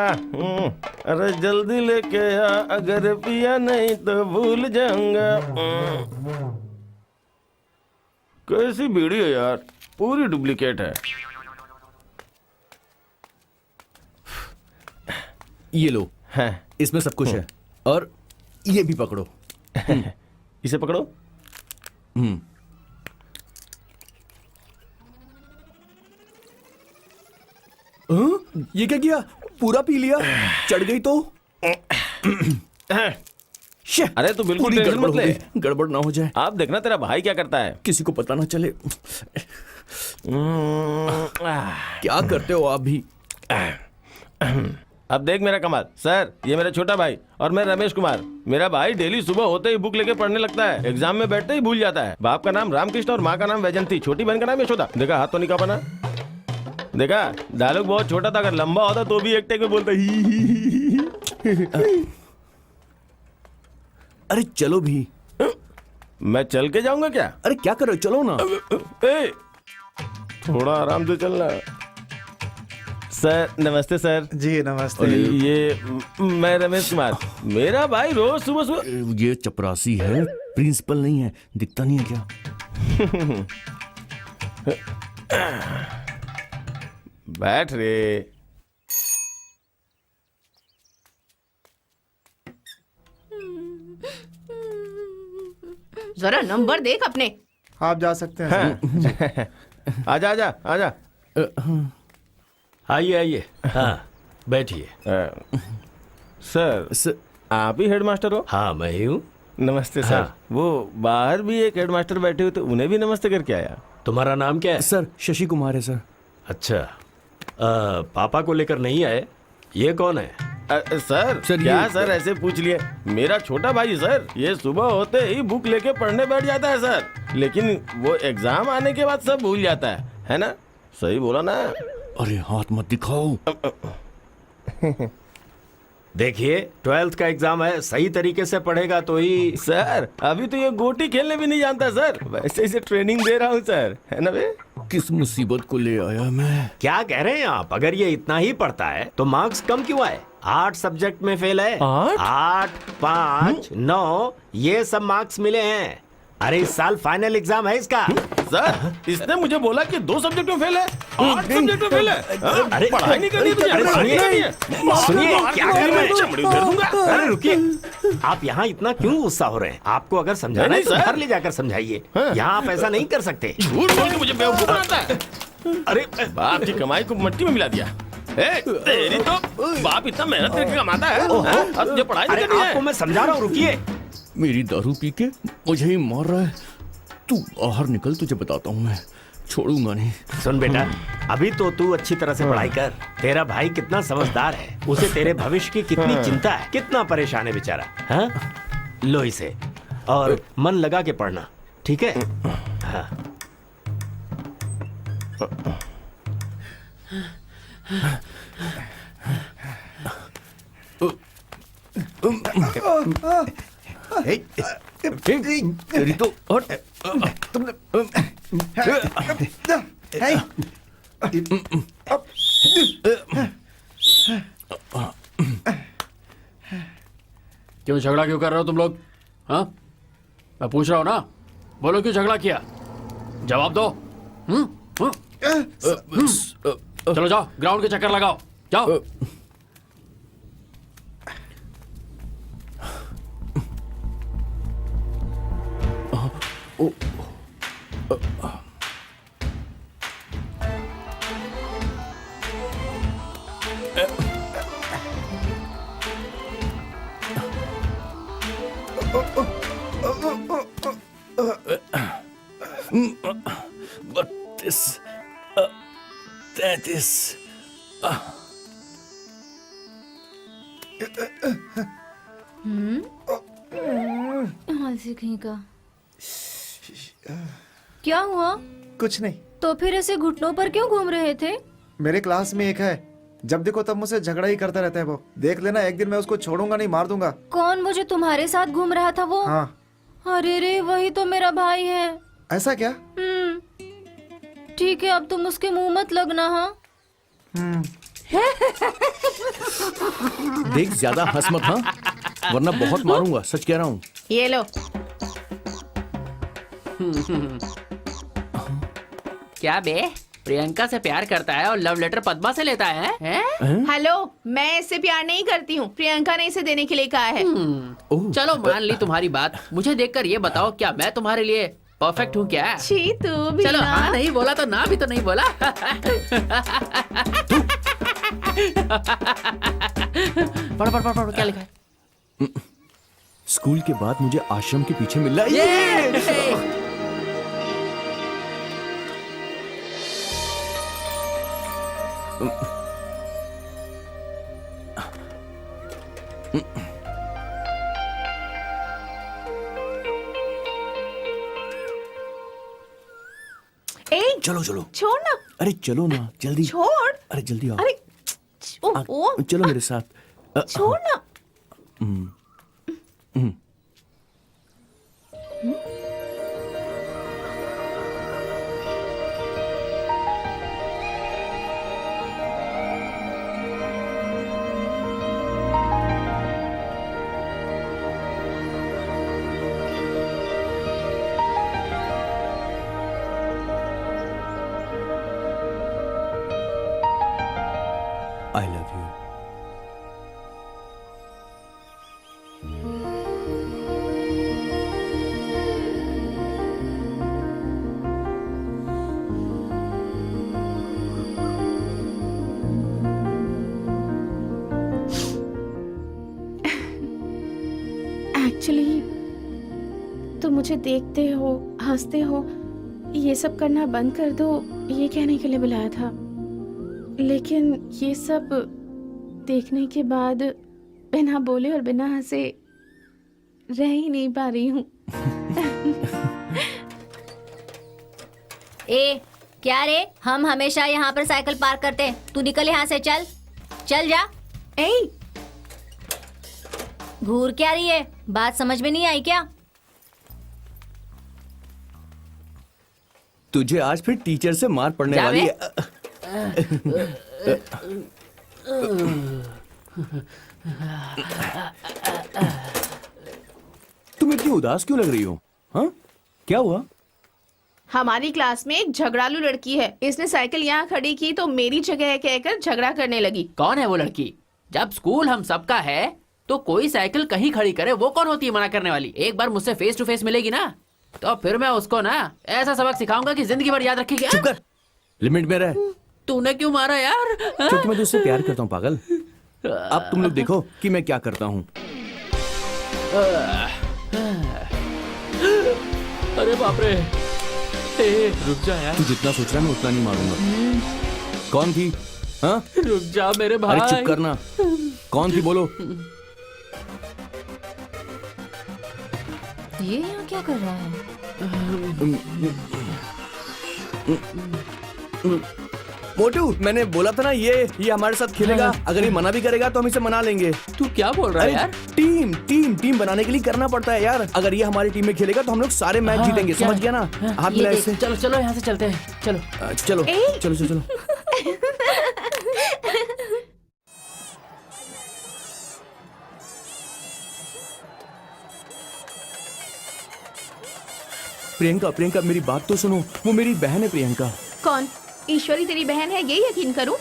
अरे जल्दी लेके आ, अगर पिया नहीं तो भूल जाऊंगा। कैसी बीड़ी है यार, पूरी डुप्लीकेट है। ये लो, इसमें सब कुछ है। और ये भी पकड़ो। इसे पकड़ो। ये क्या किया? पूरा पी लिया? चढ़ गई तो? अरे तू बिल्कुल पूरी टेंशन गड़बड़ मत हो ले। गई, गड़बड़ ना हो जाए। आप देखना तेरा भाई क्या करता है। किसी को पता ना चले। क्या करते हो आप भी? अब देख मेरा कमाल। सर ये मेरा छोटा भाई और मैं रमेश कुमार। मेरा भाई डेली सुबह होते ही बुक लेके पढ़ने लगता है, एग्जाम में बैठते ही भूल जाता है। बाप का नाम रामकृष्ण और माँ का नाम वैजंती, छोटी बहन का नाम यशोदा। देखा हाथ तो नहीं कांपा ना? देखा डायलॉग बहुत छोटा था, अगर लंबा होता तो भी एक टेक में बोलता ही। अरे चलो भी। मैं चल के जाऊंगा क्या? अरे क्या कर रहे हो, चलो ना। ए, थोड़ा आराम से चलना। सर नमस्ते सर। जी नमस्ते। ये मैं रमेश कुमार। मेरा भाई रोज सुबह सुबह। ये चपरासी है, प्रिंसिपल नहीं है। दिखता नहीं है क्या? बैठ रे। जरा नंबर देख अपने। आप जा सकते हैं। आजा आजा आजा। आइए आइए। हाँ बैठिए। सर आप ही हेडमास्टर हो? हाँ मैं ही हूँ। नमस्ते सर। हाँ। वो बाहर भी एक हेडमास्टर बैठे हुए, तो उन्हें भी नमस्ते करके आया। तुम्हारा नाम क्या है? सर शशि कुमार है सर। अच्छा पापा को लेकर नहीं आए? ये कौन है? सर सर, क्या ये- सर ऐसे पूछ लिए? मेरा छोटा भाई सर, ये सुबह होते ही बुक लेके पढ़ने बैठ जाता है सर, लेकिन वो एग्जाम आने के बाद सब भूल जाता है ना? सही बोला ना? अरे हाथ मत दिखाओ। देखिए 12th का एग्जाम है, सही तरीके से पढ़ेगा तो ही। सर अभी तो ये गोटी खेलने भी नहीं जानता सर, वैसे इसे ट्रेनिंग दे रहा हूँ सर, है ना बे? किस मुसीबत को ले आया मैं। क्या कह रहे हैं आप? अगर ये इतना ही पढ़ता है तो मार्क्स कम क्यों आए? 8 सब्जेक्ट में फेल है। 8 5 9 ये सब मार्क्स मिले हैं। अरे इस साल फाइनल एग्जाम है इसका। सर इसने मुझे बोला कि 2 सब्जेक्ट में फेल है, 8 सब्जेक्ट में फेल है। हाँ? अरे पढ़ाई नहीं करनी तुझे? अरे सुनिए सुनिए क्या कर रहे हैं? चमड़ी उधेड़ दूंगा। अरे रुकिए, आप यहाँ इतना क्यों गुस्सा हो रहे हैं? आपको अगर समझाना है नहीं, तो सर। घर ले जाकर समझाइए। यहाँ आप ऐसा नहीं कर सकते। झूठ बोल के मुझे बेवकूफ बनाता है। अरे बाप की कमाई को मिट्टी में मिला दिया। ए, तेरी तो बाप इतना मेहनत करके कमाता है, हाँ? और तुझे पढ़ाई नहीं अरे करनी आपको है। मैं समझा रहा हूँ, रुकिए। मेरी दारू पी के मुझे ही मार रहा है। तू बाहर निकल, तुझे बताता हूँ मैं, छोड़ूंगा नहीं। सुन बेटा, अभी तो तू अच्छी तरह से पढ़ाई कर। तेरा भाई कितना समझदार है, उसे तेरे भविष्य की कितनी चिंता है, कितना परेशान है बेचारा। हाँ? लो इसे और मन लगा के पढ़ना, ठीक है? हाँ। तेरी तो क्यों झगड़ा क्यों कर रहे हो तुम लोग? हाँ मैं पूछ रहा हूँ ना, बोलो क्यों झगड़ा किया? जवाब दो। चलो जाओ ग्राउंड के चक्कर लगाओ, जाओ। बत्तीस 33। हंसी कहीं का। क्या हुआ? कुछ नहीं। तो फिर ऐसे घुटनों पर क्यों घूम रहे थे? मेरे क्लास में एक है, जब देखो तब मुझसे झगड़ा ही करता रहता है वो। देख लेना, एक दिन मैं उसको छोड़ूंगा नहीं, मार दूंगा। कौन? वो जो तुम्हारे साथ घूम रहा था वो? हाँ। अरे रे, वही तो मेरा भाई है। ऐसा क्या? ठीक है, अब तुम उसके मुंह मत लगना। हाँ देख ज्यादा हंस मत, हाँ, वरना बहुत मारूंगा, सच कह रहा हूँ। ये लो। क्या बे, प्रियंका से प्यार करता है और लव लेटर पद्मा से लेता है? हेलो, मैं इससे प्यार नहीं करती हूँ, प्रियंका ने इसे देने के लिए कहा है। चलो मान ली तुम्हारी बात। मुझे देखकर ये बताओ, क्या मैं तुम्हारे लिए परफेक्ट हूँ क्या? छी तू भी चलो ना। हाँ नहीं बोला तो ना भी तो नहीं बोला। पढ़ पढ़ पढ़ पढ़, क्या लिखा है? स्कूल के बाद मुझे आश्रम के पीछे मिल रहा है। ए, चलो चलो, छोड़ ना, अरे चलो ना जल्दी, छोड़। अरे जल्दी आओ। अरे ओ, चलो मेरे साथ। छोड़ ना। I love you. एक्चुअली तुम मुझे देखते हो, हंसते हो, ये सब करना बंद कर दो, ये कहने के लिए बुलाया था। लेकिन ये सब देखने के बाद बिना बोले और बिना हंसे रह ही नहीं पा रही हूँ। ए क्या रे, हम हमेशा यहाँ पर साइकिल पार्क करते हैं, तू निकल यहाँ से, चल चल जा। ए घूर क्या रही है, बात समझ में नहीं आई क्या? तुझे आज फिर टीचर से मार पड़ने जा वाली बे। है। तुम इतनी उदास क्यों लग रही हो? हाँ, क्या हुआ? हमारी क्लास में एक झगड़ालू लड़की है, इसने साइकिल यहाँ खड़ी की तो मेरी जगह कहकर झगड़ा करने लगी। कौन है वो लड़की? जब स्कूल हम सबका है तो कोई साइकिल कहीं खड़ी करे, वो कौन होती है मना करने वाली? एक बार मुझसे फेस टू फेस मिलेगी ना, तो फिर मैं उसको ना ऐसा सबक सिखाऊंगा कि जिंदगी भर याद रखेगी। चुप कर, लिमिट में रह। तूने क्यों मारा यार? क्योंकि मैं तुझसे प्यार करता हूँ पागल। अब तुम लोग देखो कि मैं क्या करता हूँ। अरे बाप रे, रुक जा यार। तू जितना सोच रहा है मैं उतना नहीं मारूंगा। कौन थी? हाँ, रुक जा मेरे भाई। अरे चुप करना। कौन थी बोलो? ये यहाँ क्या कर रहा है? मोटू, मैंने बोला था ना ये हमारे साथ खेलेगा। अगर ये मना भी करेगा तो हम इसे मना लेंगे। तू क्या बोल रहा है यार? टीम टीम टीम बनाने के लिए करना पड़ता है यार। अगर ये हमारी टीम में खेलेगा तो हम लोग सारे मैच जीतेंगे, समझ गया ना? हाथ मिला इससे। चलो चलो यहाँ से चलते हैं, चलो चलो चलो चलो चलो। प्रियंका प्रियंका मेरी बात तो सुनो, वो मेरी बहन है प्रियंका। कौन? ईश्वरी तेरी बहन है, ये यकीन करूं?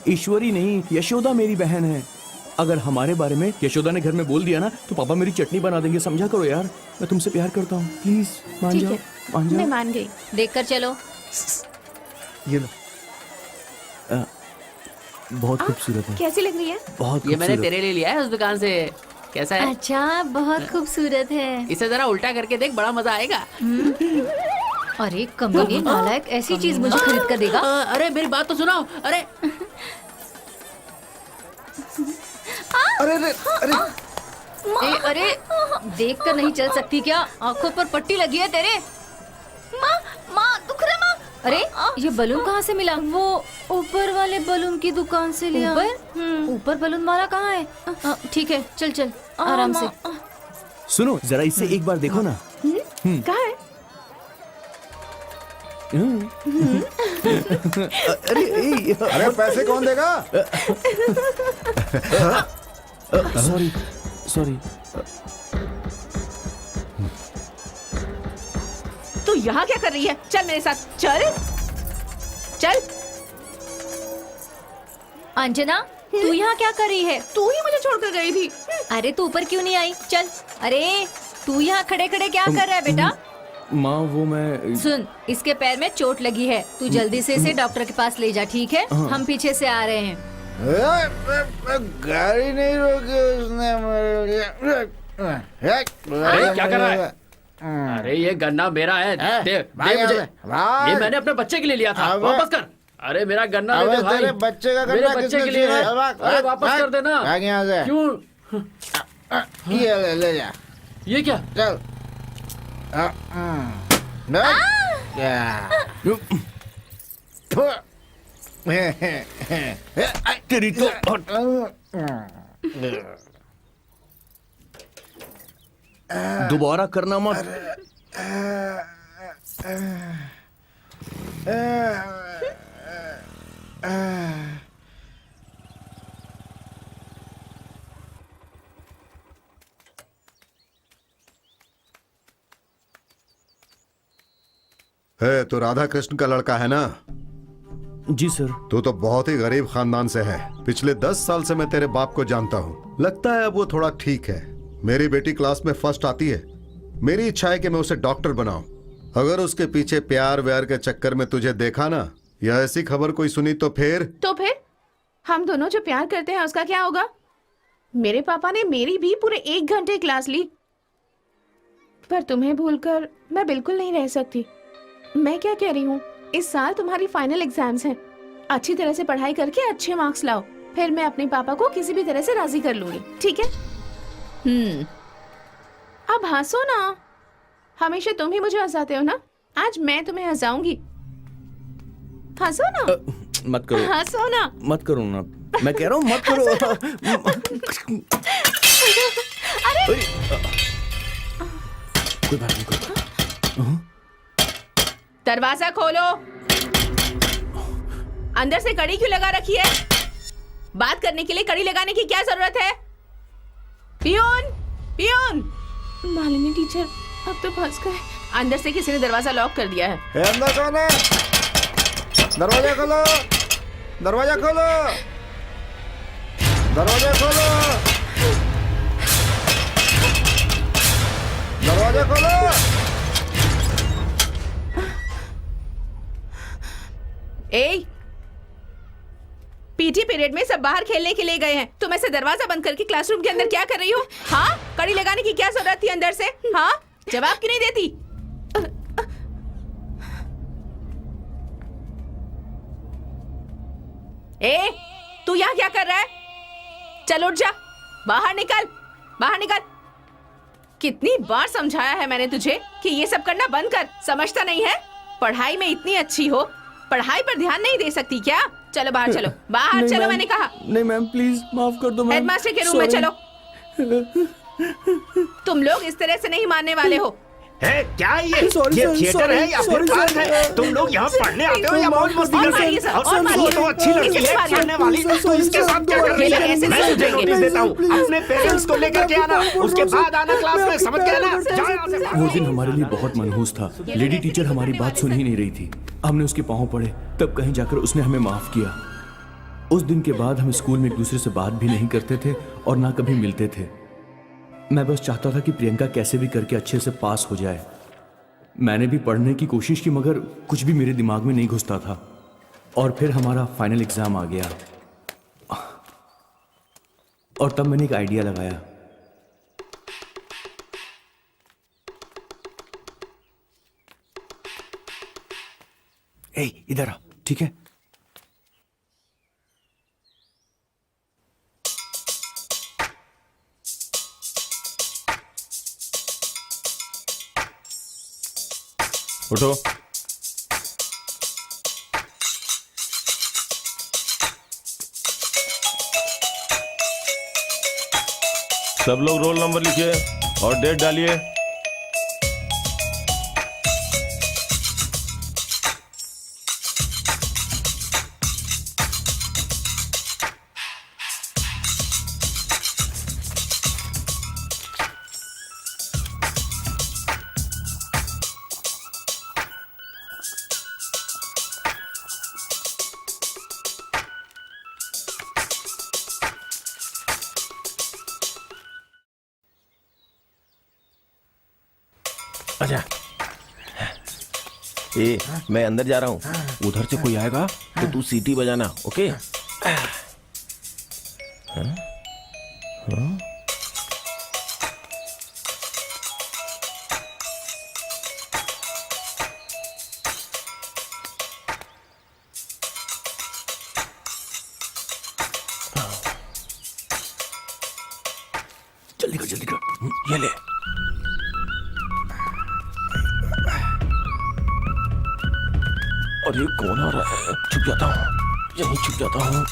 ईश्वरी नहीं, यशोदा मेरी बहन है। अगर हमारे बारे में यशोदा ने घर में बोल दिया ना तो पापा मेरी चटनी बना देंगे। समझा करो यार, मैं तुमसे प्यार करता हूँ, प्लीज मान ठीक जाओ, है, मान मैं जाओ। मान गई। देख कर चलो। ये लो। बहुत खूबसूरत है, कैसी लग रही है? बहुत ये मैंने खूबसूरत। तेरे लिए लिया है उस दुकान से। कैसा है? अच्छा, बहुत खूबसूरत है। इसे जरा उल्टा करके देख, बड़ा मजा आएगा। अरे कमीने नालायक, ऐसी चीज मुझे खरीद कर देगा? अरे मेरी बात तो सुनो। अरे अरे अरे अरे अरे देख कर नहीं चल सकती क्या? आंखों पर पट्टी लगी है तेरे। माँ माँ दुख रहा माँ। अरे ये बलून कहाँ से मिला? वो ऊपर वाले बलून की दुकान से लिया। ऊपर बलून वाला कहाँ है? ठीक है, चल चल आराम से। सुनो जरा इससे एक बार देखो ना। कहाँ है? अरे पैसे कौन देगा? Sorry sorry. तू यहाँ क्या कर रही है? चल मेरे साथ, चल चल। अंजना, तू यहाँ क्या कर रही है? तू ही मुझे छोड़कर गई थी। अरे तू ऊपर क्यों नहीं आई? चल। अरे तू यहाँ खड़े खड़े क्या कर रहा है बेटा? माँ वो मैं सुन, इसके पैर में चोट लगी है, तू जल्दी से इसे डॉक्टर के पास ले जा, ठीक है? हम पीछे से आ रहे हैं। गाड़ी नहीं रोकी उसने मेरे लिए। अरे क्या कर रहा है? अरे ये गन्ना मेरा है, दे मुझे। ये मैंने अपने बच्चे के लिए लिया था, वापस कर। अरे मेरा गन्ना दे दे भाई। तेरे बच्चे का मेरे गन्ना बच्चे किसने के लिए छीना है। है? अरे वापस कर देना। भाग यहाँ से। क्यों? ये ले जा, ये क्या? चल। तेरी तो दोबारा करना मत। है तो राधा कृष्ण का लड़का है ना? जी सर। तू तो बहुत ही गरीब खानदान से है। पिछले 10 साल से मैं तेरे बाप को जानता हूँ। लगता है अब वो थोड़ा ठीक है। मेरी बेटी क्लास में फर्स्ट आती है। मेरी इच्छा है कि मैं उसे डॉक्टर बनाऊं। अगर उसके पीछे प्यार व्यार के चक्कर में तुझे देखा ना, या ऐसी खबर कोई सुनी तो फिर हम दोनों जो प्यार करते हैं उसका क्या होगा? मेरे पापा ने मेरी भी पूरे 1 घंटे क्लास ली, पर तुम्हें भूलकर मैं बिल्कुल नहीं रह सकती। मैं क्या कह रही हूँ, इस साल तुम्हारी फाइनल एग्जाम्स हैं। अच्छी तरह से पढ़ाई करके अच्छे मार्क्स लाओ, फिर मैं अपने पापा को किसी भी तरह से राजी कर लूंगी, ठीक है? अब हंसो ना, हमेशा तुम ही मुझे हंसाते हो ना, आज मैं तुम्हें हंसाऊंगी। हंसो ना। मत करो, हंसो ना। मत करो ना, मैं कह रहा हूँ मत करो। अरे कोई बात नहीं, कोई बात। दरवाजा खोलो। अंदर से कड़ी क्यों लगा रखी है? बात करने के लिए कड़ी लगाने की क्या जरूरत है? Peon, peon. मालिनी टीचर अब तो फंस गए। अंदर से किसी ने दरवाजा लॉक कर दिया है। अंदर कौन है? दरवाजा खोलो, दरवाजा खोलो, दरवाजा खोलो, दरवाजा खोलो। ए, पीटी पीरियड में सब बाहर खेलने के लिए गए हैं, तुम ऐसे दरवाजा बंद करके क्लासरूम के अंदर क्या कर रही हो? हाँ, कड़ी लगाने की क्या जरूरत थी अंदर से? हाँ, जवाब क्यों नहीं देती? ए, तू यहाँ क्या कर रहा है? चल उठ जा, बाहर निकल, बाहर निकल। कितनी बार समझाया है मैंने तुझे कि ये सब करना बंद कर, समझता नहीं है? पढ़ाई में इतनी अच्छी हो, पढ़ाई पर ध्यान नहीं दे सकती क्या? चलो बाहर चलो, बाहर चलो, मैंने कहा। नहीं मैम, प्लीज माफ कर दो मैम। हेडमास्टर के रूम में चलो। तुम लोग इस तरह से नहीं मानने वाले हो। है क्या ये थिएटर है या फिर पार्क है? तुम लोग यहाँ पढ़ने आते हो या मौज मस्ती करते हो? और वो तो अच्छी लड़की है पढ़ने वाली, तो इसके साथ क्या कर रही है? मैं तुझे नोटिस देता हूँ, अपने पेरेंट्स को लेकर के आना, उसके बाद आना क्लास में, समझ गया ना? जाओ यहाँ से। वो दिन हमारे लिए बहुत मनहूस था। लेडी टीचर हमारी बात सुन ही नहीं रही थी। हमने उसके पाँव पड़े, तब कहीं जाकर उसने हमें माफ किया। उस दिन के बाद हम स्कूल में एक दूसरे से बात भी नहीं करते थे और ना कभी मिलते थे। मैं बस चाहता था कि प्रियंका कैसे भी करके अच्छे से पास हो जाए। मैंने भी पढ़ने की कोशिश की, मगर कुछ भी मेरे दिमाग में नहीं घुसता था। और फिर हमारा फाइनल एग्जाम आ गया और तब मैंने एक आइडिया लगाया। ए, इधर आ, ठीक है? उठो। सब लोग रोल नंबर लिखिए और डेट डालिए। अच्छा, मैं अंदर जा रहा हूँ, उधर से कोई आएगा तो तू सीटी बजाना, ओके? जल्दी कर, ये ले। और ये कौन आ रहा है? छुप जाता हूँ, यहीं छुप जाता हूँ।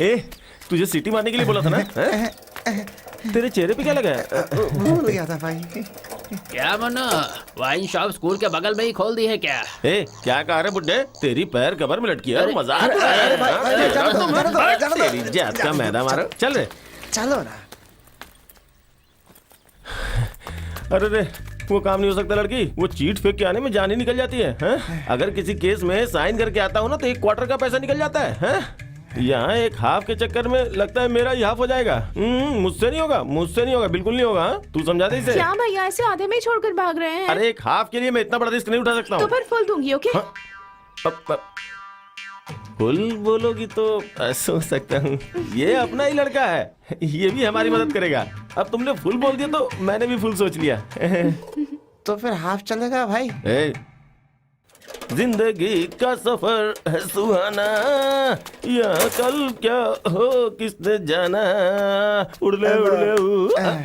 ए, तुझे सीटी मारने के लिए बोला था ना? हैं? तेरे चेहरे पे क्या लगा है? भूल गया था भाई। क्या मना, वाइन शॉप स्कूल के बगल में ही खोल दी है क्या? ए, क्या कह रहे बुड्ढे? तेरी पैर कबर में लटकी है, मजाक अरे भाई, भाई, जाने दो, जाने दो, जाने दो। तेरी जात का मैदा मारो, चल रे। चलो ना। अरे रे, वो काम नहीं हो सकता लड़की, वो चीट फेंक के आने में जान ही निकल जाती है, हैं? अगर किसी केस में साइन करके आता हूँ ना तो 1 क्वार्टर का पैसा निकल जाता है, हैं? यहाँ एक हाफ के चक्कर में लगता है मेरा ही हाफ हो जाएगा। मुझसे नहीं होगा, मुझसे नहीं होगा, बिल्कुल नहीं होगा। हाँ? तू समझा दे इसे। क्या भैया ऐसे आधे में ही छोड़कर भाग रहे हैं? अरे एक हाफ के लिए मैं इतना बड़ा रिस्क नहीं उठा सकता तो हूँ। फिर फुल दूंगी, ओके? फुल बोलोगी तो सोच सकता हूँ, ये अपना ही लड़का है, ये भी हमारी मदद करेगा। अब तुमने फुल बोल दिया तो मैंने भी फुल सोच लिया। तो फिर हाफ चलेगा भाई। ए, जिंदगी का सफर है सुहाना, यहाँ कल क्या हो किसने जाना, उड़ले उड़ले।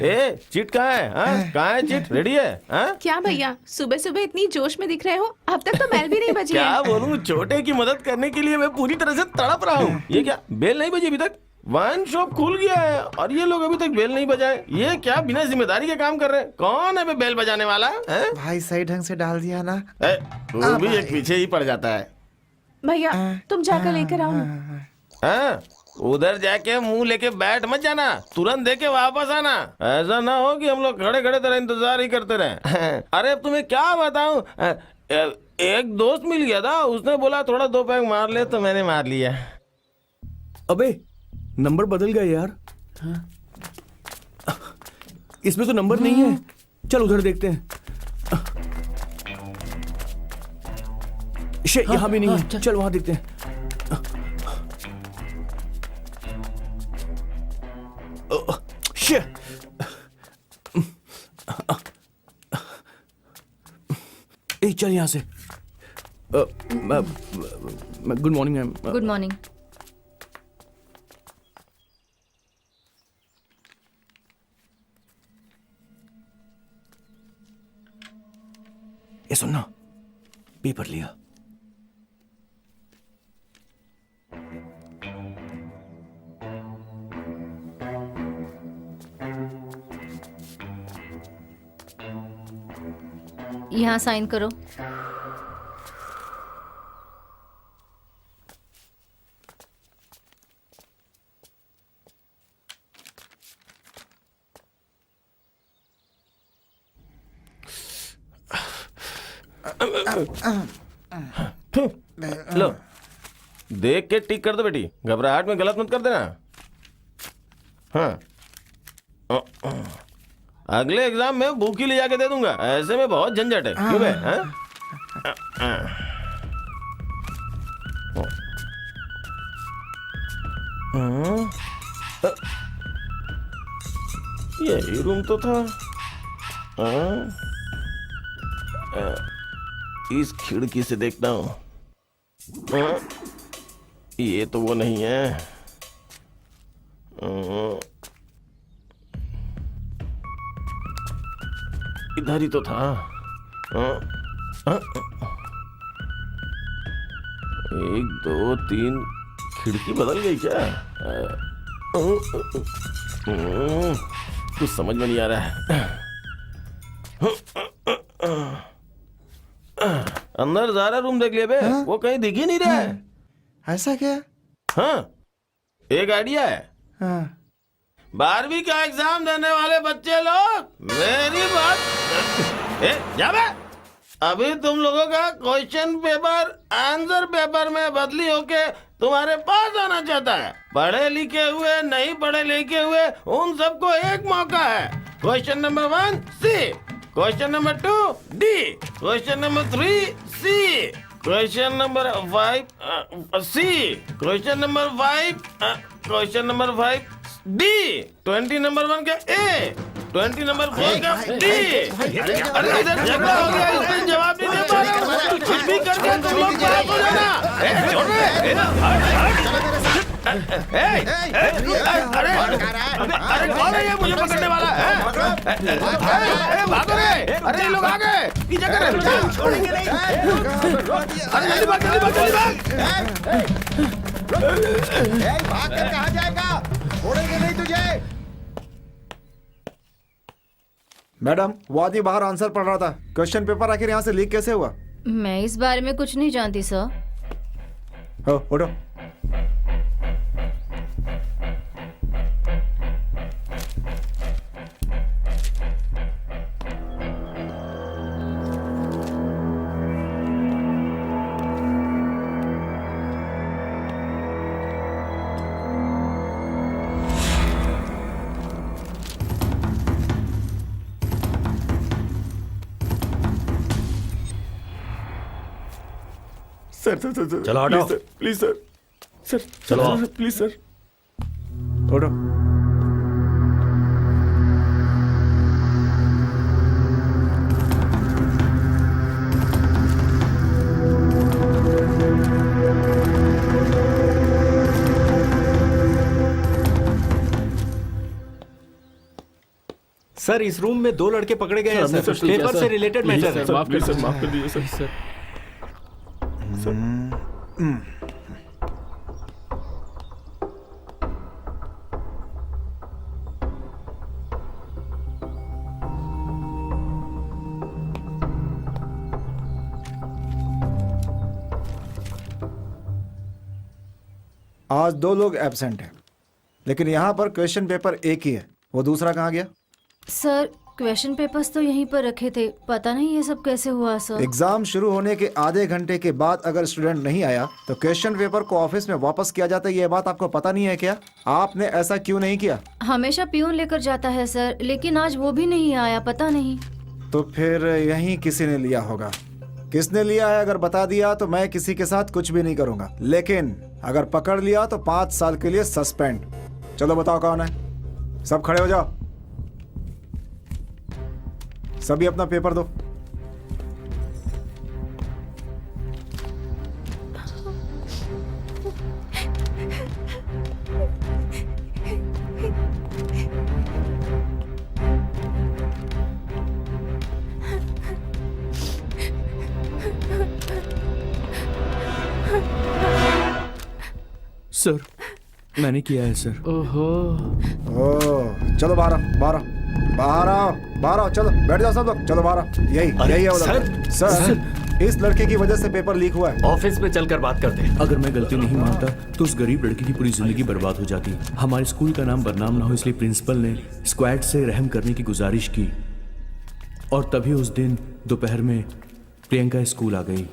ए, चिट कहाँ है? हाँ? कहाँ है चिट? रेडी है? हाँ? क्या भैया सुबह सुबह इतनी जोश में दिख रहे हो? अब तक तो बेल भी नहीं बजी क्या है। बोलूं, छोटे की मदद करने के लिए मैं पूरी तरह से तड़प रहा हूँ। ये क्या बेल नहीं बजी अभी तक? वाइन शॉप खुल गया है और ये लोग अभी तक बेल नहीं बजाए। ये क्या बिना जिम्मेदारी के काम कर रहे हैं? कौन है बे बेल बजाने वाला है? भाई सही ढंग से डाल दिया ना। वो भी एक पीछे ही पड़ जाता है। भैया तुम जाकर लेकर आओ ना। हाँ, उधर जाके मुंह लेके बैठ मत जाना, तुरंत देके वापस आना। ऐसा ना हो कि हम लोग खड़े खड़े तेरा इंतजार ही करते रहे। अरे अब तुम्हें क्या बताऊं, एक दोस्त मिल गया था, उसने बोला थोड़ा 2 पैक मार ले तो मैंने मार लिया। अबे नंबर बदल गया यार। इसमें तो नंबर नहीं है। चल उधर देखते हैं। यहाँ भी नहीं है। चल वहां देखते हैं। चल यहाँ से। Good morning ma'am. Good morning. ये सुनना, पेपर लिया। यहाँ साइन करो। लो, देख के टिक कर दो बेटी, घबराहट में गलत मत कर देना। हाँ, अगले एग्जाम में बुक ही ले जाके दे दूंगा, ऐसे में बहुत झंझट है। क्यों बे? यही रूम तो था। इस खिड़की से देखता हूँ। ये तो वो नहीं है। इधर ही तो था। 1 2 3 खिड़की बदल गई क्या? कुछ समझ में नहीं आ रहा है। अंदर ज़रा रूम देख लिया बे। वो कहीं दिख ही नहीं रहा है। ऐसा क्या? हाँ, एक आइडिया है। 12वीं का एग्जाम देने वाले बच्चे लोग, मेरी बात जा बे। अभी तुम लोगों का क्वेश्चन पेपर आंसर पेपर में बदली होके तुम्हारे पास आना चाहता है। पढ़े लिखे हुए नहीं पढ़े लिखे हुए उन सबको एक मौका है। Question number 1 C, question number 2 D, question number 3 C, question number 5 C, question number 5 D, 20 number 1 का ए, 20 नंबर खोल कर दी। अरे इधर झगड़ा हो गया, इसमें जवाब नहीं दे पा रहा। तू कुछ भी कर दे, तुम लोग बाहर हो जाना। छोड़ अरे कौन है ये मुझे पकड़ने वाला है? भागो रे! अरे ये लोग आ गए, पीछे कर। अरे जल्दी भाग, जल्दी भाग, जल्दी भाग। भाग कर कहाँ जाएगा? छोड़ेंगे नहीं तुझे। मैडम, वो आदमी बाहर आंसर पढ़ रहा था। क्वेश्चन पेपर आखिर यहाँ से लीक कैसे हुआ? मैं इस बारे में कुछ नहीं जानती सर। हो उठो। सर सर सर सर चलो हटाओ। प्लीज सर सर चलो। Sir please sir. उठो। सर इस रूम में 2 लड़के पकड़े गए हैं सर, पेपर से रिलेटेड मैटर है। माफ कर, माफ कर दीजिए सर। आज 2 लोग एब्सेंट हैं, लेकिन यहाँ पर क्वेश्चन पेपर एक ही है। वो दूसरा कहाँ गया? सर क्वेश्चन पेपर्स तो यहीं पर रखे थे, पता नहीं ये सब कैसे हुआ सर। एग्जाम शुरू होने के आधे घंटे के बाद अगर स्टूडेंट नहीं आया तो क्वेश्चन पेपर को ऑफिस में वापस किया जाता है। ये बात आपको पता नहीं है क्या? आपने ऐसा क्यों नहीं किया? हमेशा प्यून लेकर जाता है सर, लेकिन आज वो भी नहीं आया, पता नहीं। तो फिर यहीं किसी ने लिया होगा। किसने लिया है अगर बता दिया तो मैं किसी के साथ कुछ भी नहीं करूंगा, लेकिन अगर पकड़ लिया तो 5 साल के लिए सस्पेंड। चलो बताओ कौन है? सब खड़े हो जाओ, सभी अपना पेपर दो। सर मैंने किया है सर। ओहो, ओ चलो बाहर आओ, बाहर आओ, बाहर आओ, बाहर आओ। चलो बैठ जाओ सब लोग, चलो बाहर आओ। यही है वो लड़का। सर इस लड़के की वजह से पेपर लीक हुआ है। ऑफिस में चलकर बात करते हैं। अगर मैं गलती नहीं मानता तो उस गरीब लड़की की पूरी जिंदगी बर्बाद हो जाती। हमारे स्कूल का नाम बदनाम ना हो इसलिए प्रिंसिपल ने स्क्वाड से रहम करने की गुजारिश की, और तभी उस दिन दोपहर में प्रियंका स्कूल आ गई।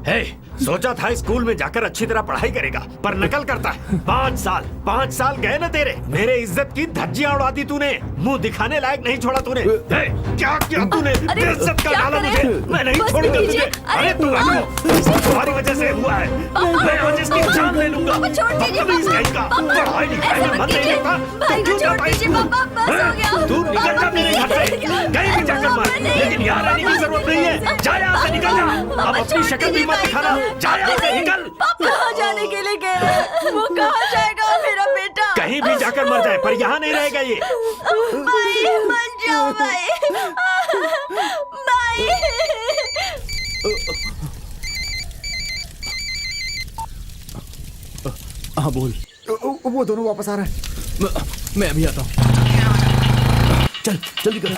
हे, सोचा था स्कूल में जाकर अच्छी तरह पढ़ाई करेगा, पर नकल करता है। 5 साल गए ना तेरे। मेरे इज्जत की धज्जियां उड़ा दी तूने, मुंह दिखाने लायक नहीं छोड़ा तूने। हे, क्या किया तूने? इज्जत का डाला मुझे, मैं नहीं छोड़ूंगा तुझे। अरे तू तुम्हारी वजह से हुआ है, मैं आज इसकी जान ले लूंगा। बदतमीज कहीं का, पढ़ाई लिखाई में मन नहीं लगता तो क्यों कर पाई स्कूल? तू निकल जा मेरे घर से, कहीं भी जाकर मर, लेकिन यहाँ रहने की जरूरत नहीं है। जा यहाँ से, निकल जा। अब अपनी शक्ल भी मत दिखाना, जा यहाँ से, निकल। कहाँ जाने के लिए कह रहा है? वो कहाँ जाएगा मेरा बेटा? कहीं भी जाकर मर जाए, पर यहाँ नहीं रहेगा ये। भाई मत जाओ भाई, भाई। हाँ बोल। वो दोनों वापस आ रहे हैं। मैं अभी आता हूँ। चल जल्दी कर।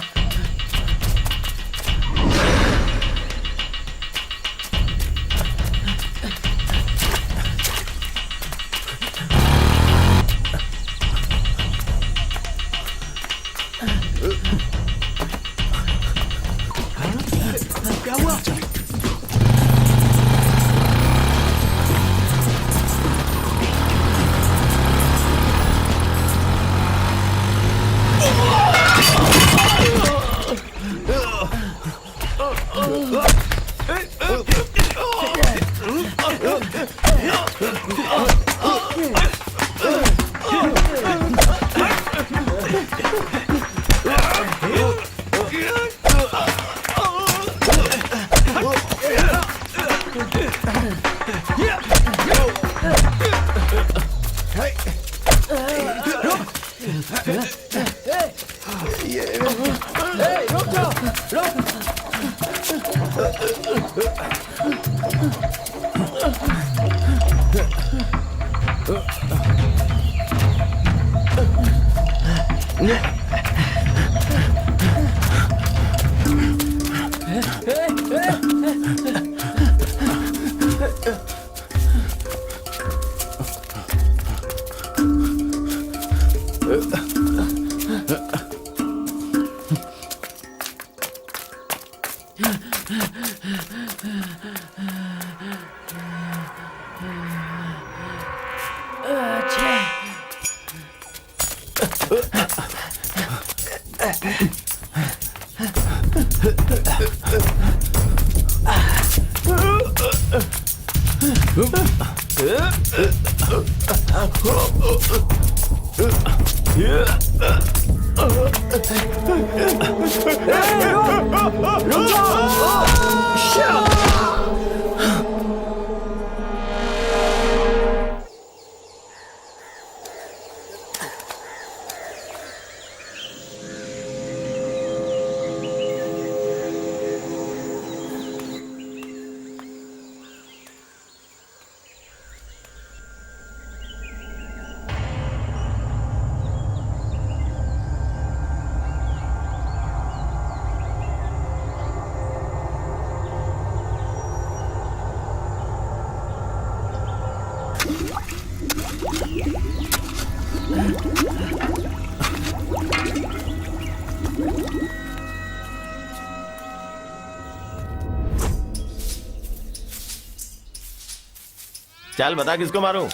चल बता किसको मारूं?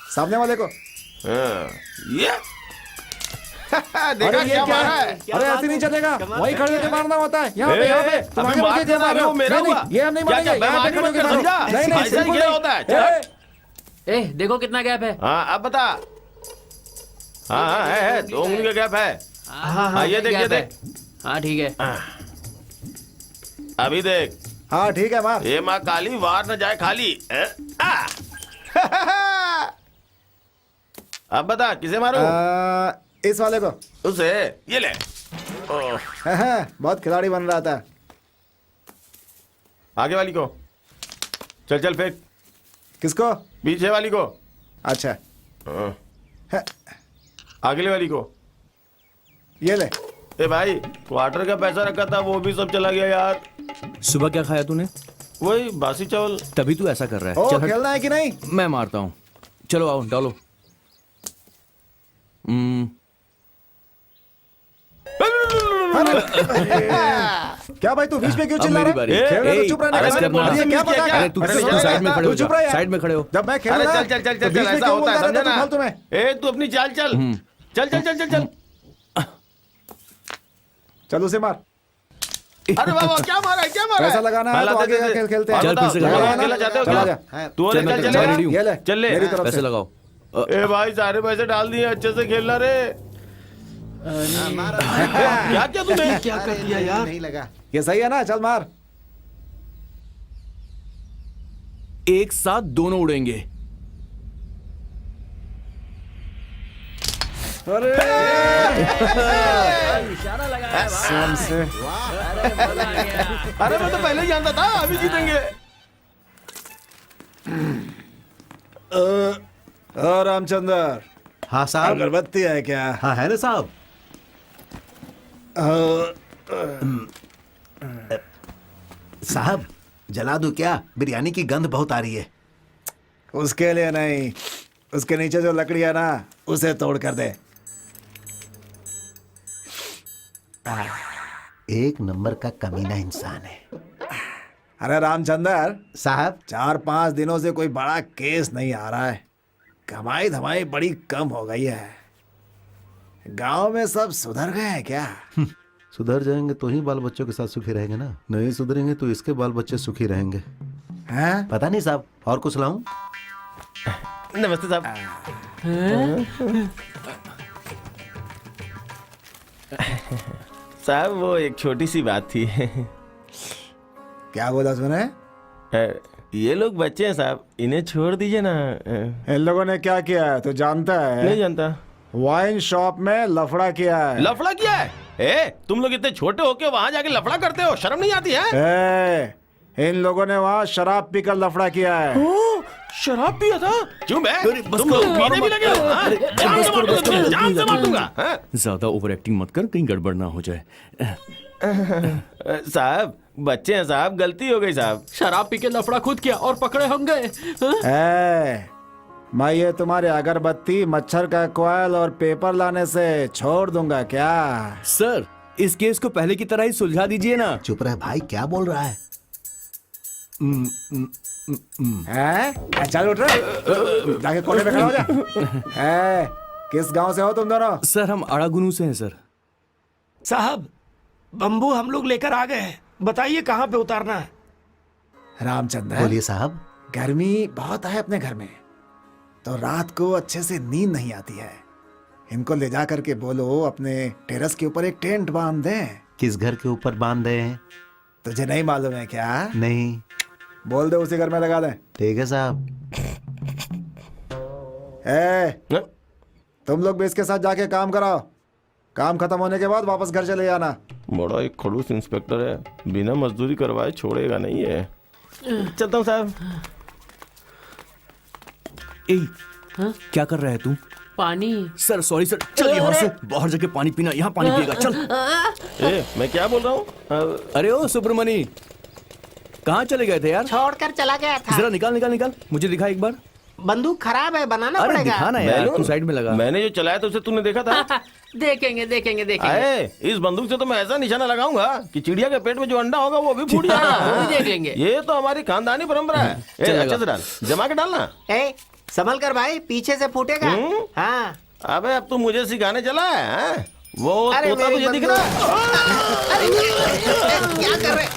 सामने वाले को। ये अरे ये क्या है? अरे ऐसे नहीं चलेगा, वही खड़े होकर मारना होता है। यहाँ पे तुम आगे बढ़ के मार रहे हो। मेरा हुआ। ये हम नहीं मारेंगे, यहाँ पे खड़े होकर मारो। नहीं नहीं ऐसा बिल्कुल क्या नहीं। होता है? चल। ए देखो कितना गैप है। हाँ अब बता। हाँ है 2 उंगली का गैप है। हाँ ये देख ये गैप है। देख। हाँ ठीक है। अभी देख। हाँ ठीक है मार। ये माँ काली वार न जाए खाली। अब बता किसे मारूं? इस वाले को। उसे ये ले। बहुत खिलाड़ी बन रहा था। आगे वाली को। चल चल फेंक। किसको? पीछे वाली को। अच्छा अगले वाली को। ये ले। ए भाई क्वार्टर का पैसा रखा था वो भी सब चला गया यार। सुबह क्या खाया तूने? वही बासी चावल। तभी तू ऐसा कर रहा है। ओ चल हट। खेलना है कि नहीं? मैं मारता हूँ। चलो आओ डालो। क्या भाई तू बीच में क्यों अब चिल्ला मेरी रहा बारी। है? खेल रहे तो चुप रहने अरे का। इसका मतलब- ये क्या पता? अरे तू साइड में खड़े हो चुप रह जा। यार। साइड में खड़े हो। जब मैं खेल अरे रहा चल चल चल तो चल बीच चल में ऐसा क्यों होता है बोल रहा समझा था? ना। फालतू में। ए तू अपनी चाल चल। चल चल चल चल चल। चल उसे मार। अरे बाबा क्या मारा है क्या मारा है? पैसा लगाना है तो आगे का खेल खेलते हैं। चल, फिर से बताओ, लगाओ। अकेला चाहते हो चला क्या? जा। तू चल, मैं निकल तो चलेगा? रेडी हूँ। ये ले चल ले। मेरी तरफ पैसे से। लगाओ। ए भाई सारे पैसे डाल दिए अच्छे से खेलना रे। क्या क्या तूने क्या कर दिया यार? नहीं लगा। ये सही है ना? चल मार। एक साथ दोनों उड़ेंगे। अरे इशारा लगाया कसम से। अरे मैं तो पहले ही जानता था अभी जीतेंगे। रामचंद्र। हाँ साहब। अगरबत्ती है क्या? हाँ है ना साहब। साहब जला दूं क्या? बिरयानी की गंध बहुत आ रही है। उसके लिए नहीं, उसके नीचे जो लकड़ी है ना उसे तोड़ कर दे। एक नंबर का कमीना इंसान है अरे रामचंद्र साहब। 4-5 दिनों से कोई बड़ा केस नहीं आ रहा है। कमाई धमाई बड़ी कम हो गई है। गांव में सब सुधर गए हैं क्या? सुधर जाएंगे तो ही बाल बच्चों के साथ सुखी रहेंगे ना। नहीं सुधरेंगे तो इसके बाल बच्चे सुखी रहेंगे। हैं? पता नहीं साहब। और कुछ लाऊं? नमस्ते साहब। साहब वो एक छोटी सी बात थी। क्या बोला तूने? ये लोग बच्चे हैं साहब, इन्हें छोड़ दीजिए ना। इन लोगों ने क्या किया है तो जानता नहीं है? जानता। वाइन शॉप में लफड़ा किया है। लफड़ा किया है? तुम लोग इतने छोटे होके वहां जाके लफड़ा करते हो, शर्म नहीं आती है? इन लोगों ने वहाँ शराब पीकर लफड़ा किया है। शराब पिया था? क्यों बे? तुम लोग पीने भी लगे हो? हाँ? जान से मार दूंगा। हाँ? ज्यादा ओवर एक्टिंग मत कर, कहीं गड़बड़ ना हो जाए। साहब बच्चे हैं साहब, गलती हो गई साहब। शराब पी के लफड़ा खुद किया और पकड़े हम गए। हाँ? मैं ये तुम्हारे अगरबत्ती, मच्छर का कॉइल और पेपर लाने से छोड़ दूंगा क्या? सर, इस केस को पहले की तरह ही सुलझा दीजिए ना। चुप रहे भाई, क्या बोल रहा है? चल उठ रहे, जाके कोने में खड़ा हो जा। किस गांव से हो तुम दोनों? सर हम अड़ागुनू से हैं सर। साहब बम्बू हम लोग लेकर आ गए हैं, बताइए कहाँ पे उतारना है? रामचंद्र, बोलिए साहब। गर्मी बहुत है अपने घर में, तो रात को अच्छे से नींद नहीं आती है। इनको ले जा करके बोलो अपने टेरेस के ऊपर एक टेंट बांध दें। किस घर के ऊपर बांध रहे हैं? तुझे नहीं मालूम है क्या? नहीं। बोल दे उसी घर में लगा दे। ठीक है साहब। तुम लोग भी इसके साथ जाके काम कराओ। काम खत्म होने के बाद वापस घर चले जाना। बड़ा एक खड़ूस इंस्पेक्टर है, बिना मजदूरी करवाए छोड़ेगा नहीं है। चलता हूँ साहब। क्या कर रहा है तू? पानी। सर सॉरी सर, चल यहाँ से बाहर जाके पानी पीना, यहाँ पानी पिएगा चल। मैं क्या बोल रहा हूँ? अरे ओ सुब्रमणी, कहाँ चले गए थे यार? छोड़कर चला गया था। जरा निकाल निकाल निकाल, मुझे दिखा एक बार। बंदूक खराब है, बनाना अरे पड़ेगा। दिखा ना यार, तू साइड में लगा। मैंने जो चलाया था उसे तूने देखा था? देखेंगे देखेंगे देखेंगे। अरे इस बंदूक से तो मैं ऐसा निशाना लगाऊंगा कि चिड़िया के पेट में जो अंडा होगा वो भी फूट जाएगा। वो भी देखेंगे। ये तो हमारी खानदानी परंपरा है। अच्छे से डाल, जमा के डालना। संभल कर भाई, पीछे से फूटेगा। हाँ। अबे अब तू मुझे सिखाने चला है? वो तोता तुझे दिख रहा है? क्या कर रहे?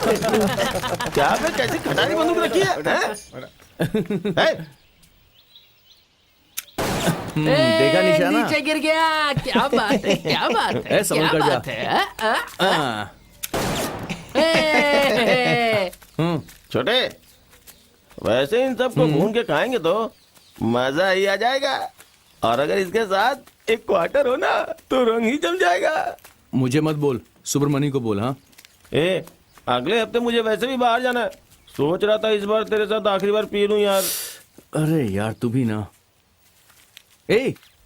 क्या बे, कैसी खटारी बंदूक रखी है? देखा निशाना? नीचे गिर गया। क्या बात है, क्या बात है, संभल कर जा। छोटे, वैसे इन सबको भून के खाएंगे तो मजा ही आ जाएगा, और अगर इसके साथ एक क्वार्टर हो ना तो रंग ही जम जाएगा। मुझे मत बोल, सुब्रमणी को बोल। हाँ अगले हफ्ते मुझे वैसे भी बाहर जाना है, सोच रहा था इस बार तेरे साथ आखिरी बार पी लूं यार। अरे यार तू भी ना।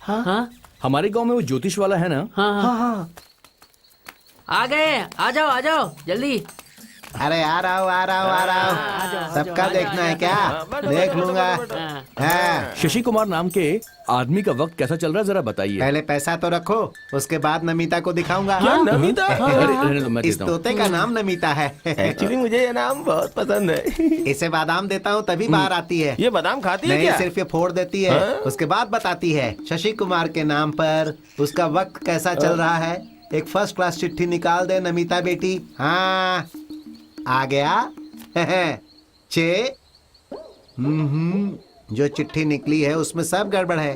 हाँ? हमारे गांव में वो ज्योतिष वाला है ना? हाँ। आ गए, आ जाओ जल्दी। अरे आ रहा हूँ। सबका देखना है क्या? देख लूंगा। हाँ। शशि कुमार नाम के आदमी का वक्त कैसा चल रहा है जरा बताइए। पहले पैसा तो रखो, उसके बाद नमिता को दिखाऊंगा। क्या नमिता? रहने दो, मैं इस देता हूँ। तोते का नाम नमिता है। एक्चुअली मुझे ये नाम बहुत पसंद है। इसे बादाम देता हूँ तभी बाहर आती है। ये बादाम खाती है नहीं, क्या? सिर्फ ये फोड़ देती है। उसके बाद बताती है शशि कुमार के नाम पर उसका वक्त कैसा चल रहा है। एक फर्स्ट क्लास चिट्ठी निकाल दे नमिता बेटी। हाँ आ गया। 6 जो चिट्ठी निकली है उसमें सब गड़बड़ है।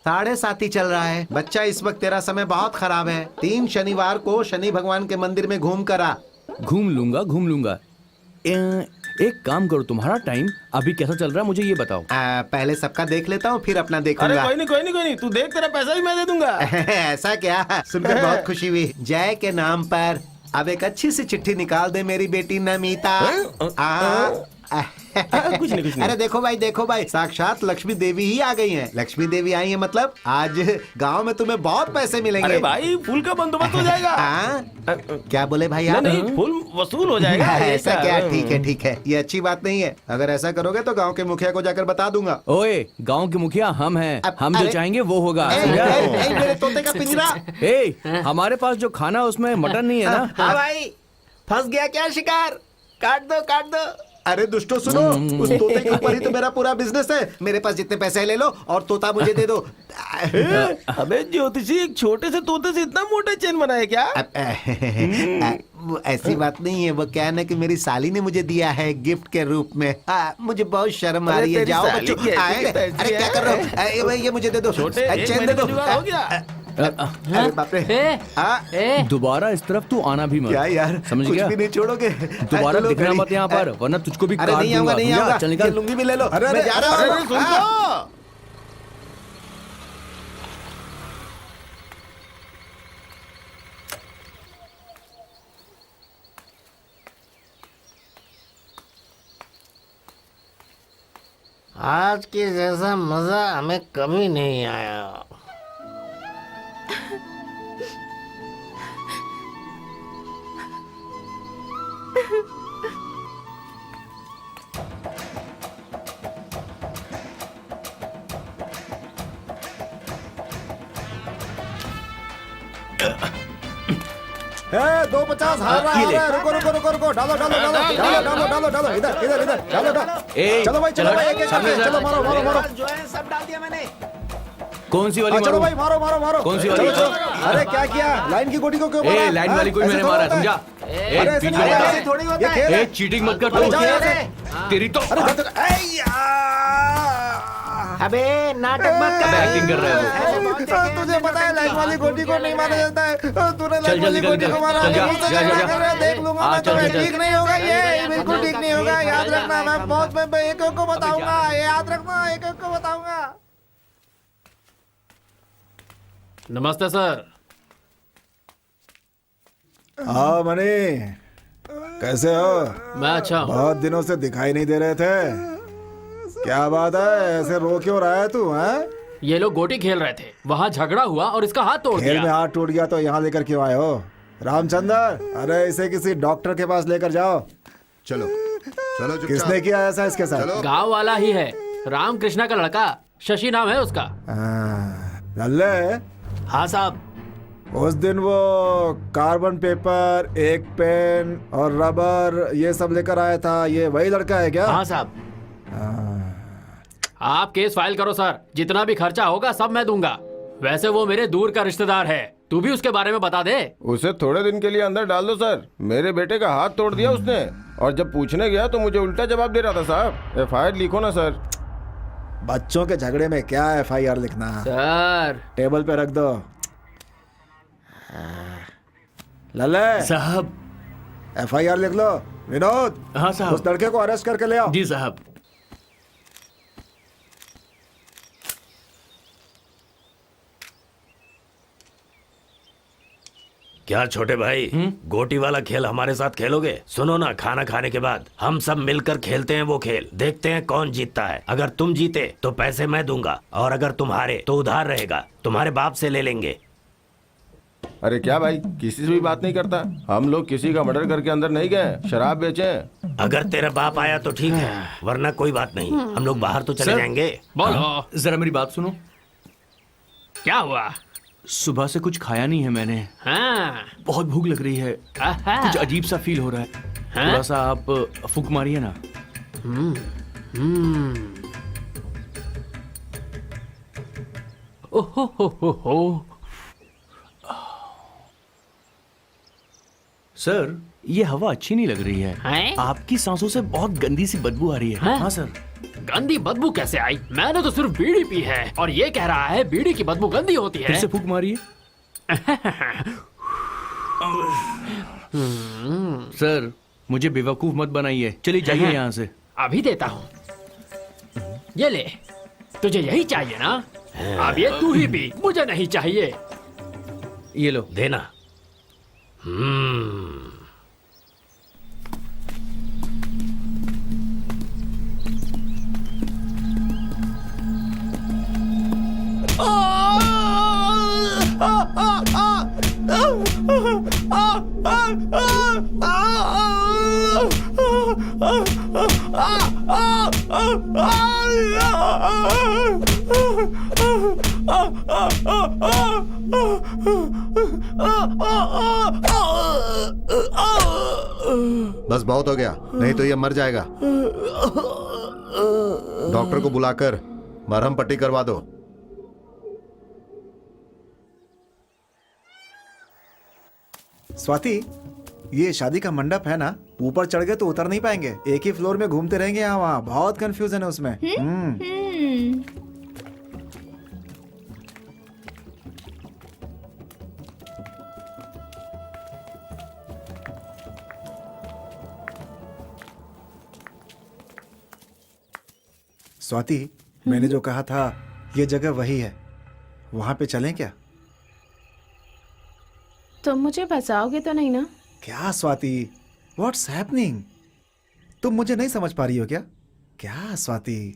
7:30 चल रहा है। बच्चा इस वक्त तेरा समय बहुत खराब है। 3 शनिवार को शनि भगवान के मंदिर में घूम कर आ। घूम लूंगा। एक काम करो, तुम्हारा टाइम अभी कैसा चल रहा है मुझे ये बताओ। पहले सबका देख लेता हूँ फिर अपना अरे देखूंगा। कोई नहीं, तू देख, तेरा पैसा भी मैं दे दूंगा। ऐसा क्या? सुनकर बहुत खुशी हुई। जय के नाम पर अब एक अच्छी सी चिट्ठी निकाल दे मेरी बेटी नमिता। कुछ नहीं। अरे देखो भाई, साक्षात लक्ष्मी देवी ही आ गई हैं। लक्ष्मी देवी आई है मतलब आज गांव में तुम्हें बहुत पैसे मिलेंगे। अरे भाई फूल का बंदोबस्त हो जाएगा। क्या बोले भाई आप? नहीं, फूल वसूल हो जाएगा। ऐसा क्या? ठीक है, ये अच्छी बात नहीं है। अगर ऐसा करोगे तो गांव के मुखिया को जाकर बता दूंगा। ओए, गांव के मुखिया हम हैं। हम जो चाहेंगे वो होगा। मेरे तोते का पिंजरा। हमारे पास जो खाना है उसमें मटन नहीं है ना? हाँ भाई, फंस गया क्या शिकार? काट दो। अरे दुष्टो सुनो, उस तोते के ऊपर ही तो मेरा पूरा बिजनेस है। मेरे पास जितने पैसे ले लो और तोता मुझे दे दो। अबे ज्योतिषी, एक छोटे से तोते से इतना मोटा चेन बनाया क्या? वो ऐसी बात नहीं है। वो क्या है ना कि मेरी साली ने मुझे दिया है गिफ्ट के रूप में। मुझे बहुत शर्म आ रही है। जाओ बच्चों। अरे क्या कर रहे हो? ये मुझे दे दो, चेन दे दो। अरे बाप रे। दोबारा इस तरफ तू आना भी मत। क्या यार, समझ कुछ गया? भी नहीं छोड़ोगे? दोबारा लो दिखना घड़ी। मत यहाँ पर, वरना तुझको भी अरे काट नहीं आऊंगा, दूंगा। नहीं समझा? आऊंगा। चल ये निकल। लुंगी भी ले लो। अरे, मैं जा रहा अरे हूँ। सुन तो। आज के जैसा मजा हमें कभी नहीं आया। ए, 250 हार रहा है। रुको रुको रुको रुको, डालो डालो डालो डालो डालो डालो डालो, इधर इधर इधर, डालो डालो। चलो भाई, चलो भाई, एक एक करके, चलो मारो मारो मारो। जो है सब डाल दिया मैंने। कौन सी वाली चलो मारूं? भाई, मारो मारो मारो। कौन सी चलो, वाली? चलो। अरे क्या किया, लाइन की गोटी को क्यों मारा? लाइन हाँ? वाली कोई ऐसे मैंने थोड़ी मारा, होता है। समझा? अरे ऐसे पीछे नहीं होता लगा। है। ऐसे थोड़ी होता ये है। खेल है। चीटिंग मत कर अरे तू। जाओ यहाँ से। तेरी तो अरे जाओ, जाओ। ऐ यार। अबे नाटक मत कर। एक्टिंग कर रहा है वो। तुझे पता है लाइन वाली गोटी को नहीं मारा जाता है। तूने चल, लाइन वाली निकल, गोटी निकल। को मारा। चल, जा, मुझसे जा, जा, झगड़ा जा। कर रहा है, देख लूंगा हाँ, मैं चल, तुम्हें। चल, चल। ठीक नहीं होगा ये, बिल्कुल ठीक नहीं होगा। याद रखना, मैं बहुत मैं एक एक को बताऊंगा। याद रखना, एक एक को बताऊंगा। नमस्ते सर। हाँ मनी, कैसे हो? मैं अच्छा हूँ। बहुत दिनों से दिखाई नहीं दे रहे थे। क्या बात है, ऐसे रो क्यों रहा है तू? हैं? ये लोग गोटी खेल रहे थे, वहाँ झगड़ा हुआ और इसका हाथ तोड़ खेल में दिया। हाथ टूट गया तो यहाँ लेकर क्यों आए हो? रामचंद्र, अरे इसे किसी डॉक्टर के पास लेकर जाओ। चलो चलो चुपचाप। किसने किया ऐसा इसके साथ? चलो। गांव वाला ही है, राम कृष्णा का लड़का, शशि नाम है उसका। लल्ले, हाँ साहब। उस दिन वो कार्बन पेपर, एक पेन और रबर ये सब लेकर आया था, ये वही लड़का है क्या? हाँ साहब। आप केस फाइल करो सर, जितना भी खर्चा होगा सब मैं दूंगा। वैसे वो मेरे दूर का रिश्तेदार है, तू भी उसके बारे में बता दे। उसे थोड़े दिन के लिए अंदर डाल दो सर। मेरे बेटे का हाथ तोड़ दिया उसने, और जब पूछने गया तो मुझे उल्टा जवाब दे रहा था। साहब FIR लिखो ना सर। बच्चों के झगड़े में क्या FIR लिखना? सर टेबल पे रख दो। लल्ले साहब। FIR लिख लो। विनोद, हाँ साहब। उस लड़के को अरेस्ट करके ले आओ। जी साहब। क्या छोटे भाई, गोटी वाला खेल हमारे साथ खेलोगे? सुनो ना, खाना खाने के बाद हम सब मिलकर खेलते हैं वो खेल, देखते हैं कौन जीतता है। अगर तुम जीते तो पैसे मैं दूंगा, और अगर तुम हारे तो उधार रहेगा, तुम्हारे बाप से ले लेंगे। अरे क्या भाई, किसी से भी बात नहीं करता? हम लोग किसी का मर्डर करके अंदर नहीं गए, शराब बेचे। अगर तेरा बाप आया तो ठीक है, वरना कोई बात नहीं, हम लोग बाहर तो चले सर। जाएंगे। बोलो, जरा मेरी बात सुनो। क्या हुआ? सुबह से कुछ खाया नहीं है मैंने। हाँ बहुत भूख लग रही है। आहा। कुछ अजीब सा फील हो रहा है। हाँ? थोड़ा सा आप फूंक मारिए ना। ओहो हो। सर, ये हवा अच्छी नहीं लग रही है। हैं? आपकी सांसों से बहुत गंदी सी बदबू आ रही है। हैं? हाँ सर। गंदी बदबू कैसे आई? मैंने तो सिर्फ बीड़ी पी है, और ये कह रहा है बीड़ी की बदबू गंदी होती फिर है। से फूंक मारिए। सर, मुझे बेवकूफ मत बनाइए। चलिए जाइए यहाँ से। अभी देता हूँ, ये ले। तुझे यही चाहिए ना? अब ये तू ही पी, मुझे नहीं चाहिए। ये लो। देना। बस बहुत हो गया, नहीं तो ये मर जाएगा। डॉक्टर को बुलाकर मरहम पट्टी करवा दो। स्वाति, ये शादी का मंडप है ना, ऊपर चढ़ गए तो उतर नहीं पाएंगे। एक ही फ्लोर में घूमते रहेंगे यहाँ वहाँ, बहुत कंफ्यूजन है उसमें। स्वाति, मैंने जो कहा था ये जगह वही है, वहां पे चलें क्या? तुम मुझे बचाओगे तो नहीं ना? क्या स्वाति, व्हाट्स हैपनिंग? तुम मुझे नहीं समझ पा रही हो क्या? क्या स्वाति?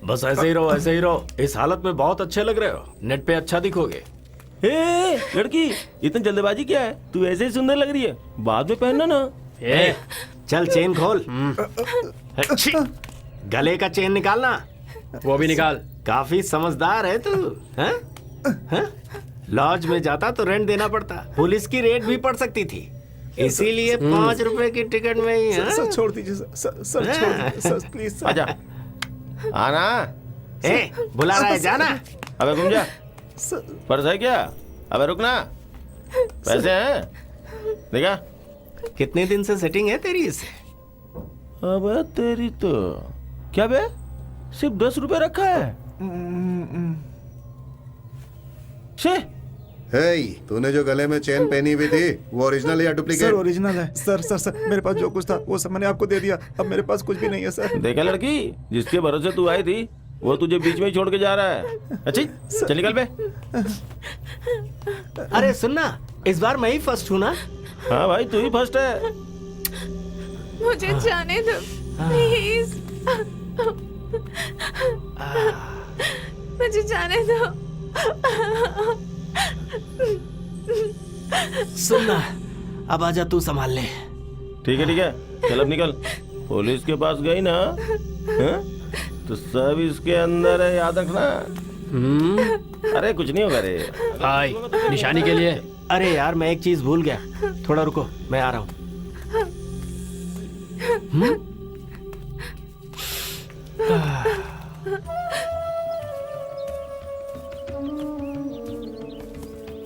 बस ऐसे ही रहो, ऐसे ही रहो। इस हालत में बहुत अच्छे लग रहे हो, नेट पे अच्छा दिखोगे। ए लड़की, इतनी जल्दबाजी क्या है? तू ऐसे ही सुंदर लग रही है, बाद में पहनना ना। ए, चल चेन खोल। अच्छी। गले का चेन निकालना। वो भी निकाल। काफी समझदार है तू। हैं? हैं? लॉज में जाता तो रेंट देना पड़ता, पुलिस की रेट भी पड़ सकती थी, इसीलिए 5 रुपए की टिकट में ही। सर छोड़ दीजिए सर, सर छोड़ दीजिए सर, प्लीज सर। आजा, आना। ए, बुला रहा है, जाना। अबे घूम जा। पर्स है क्या? अबे रुकना। पैसे हैं? देखा? कितने दिन से सेटिंग है तेरी इससे? अबे तेरी तो क्या बे, सिर्फ 10 रुपए रखा है। शे, हे, तूने जो गले में चेन पहनी हुई थी वो ओरिजिनल या डुप्लीकेट? सर ओरिजिनल है सर। सर सर मेरे पास जो कुछ था वो सब मैंने आपको दे दिया, अब मेरे पास कुछ भी नहीं है सर। देखा लड़की, जिसके भरोसे तू आई थी वो तुझे बीच में ही छोड़ के जा रहा है। अच्छी, चल निकल बे। अरे सुनना, इस बार मैं ही फर्स्ट हूँ ना? हाँ भाई, तू ही फर्स्ट है। मुझे जाने दो प्लीज, मुझे जाने दो। सुनना, अब आजा, तू संभाल ले। ठीक है, चल अब निकल। पुलिस के पास गई ना, हाँ? तो सब इसके अंदर है, याद रखना। अरे कुछ नहीं होगा रे। भाई, निशानी के लिए। अरे यार, मैं एक चीज भूल गया, थोड़ा रुको, मैं आ रहा हूँ।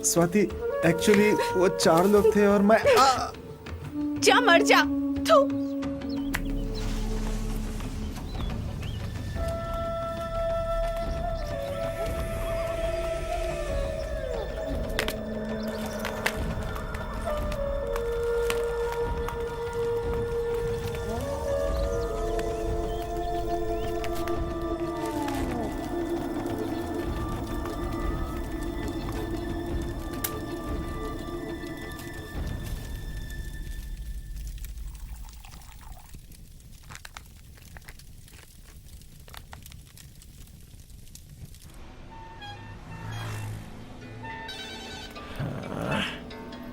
स्वाति, एक्चुअली वो 4 लोग थे और मैं जा मर जा। थू।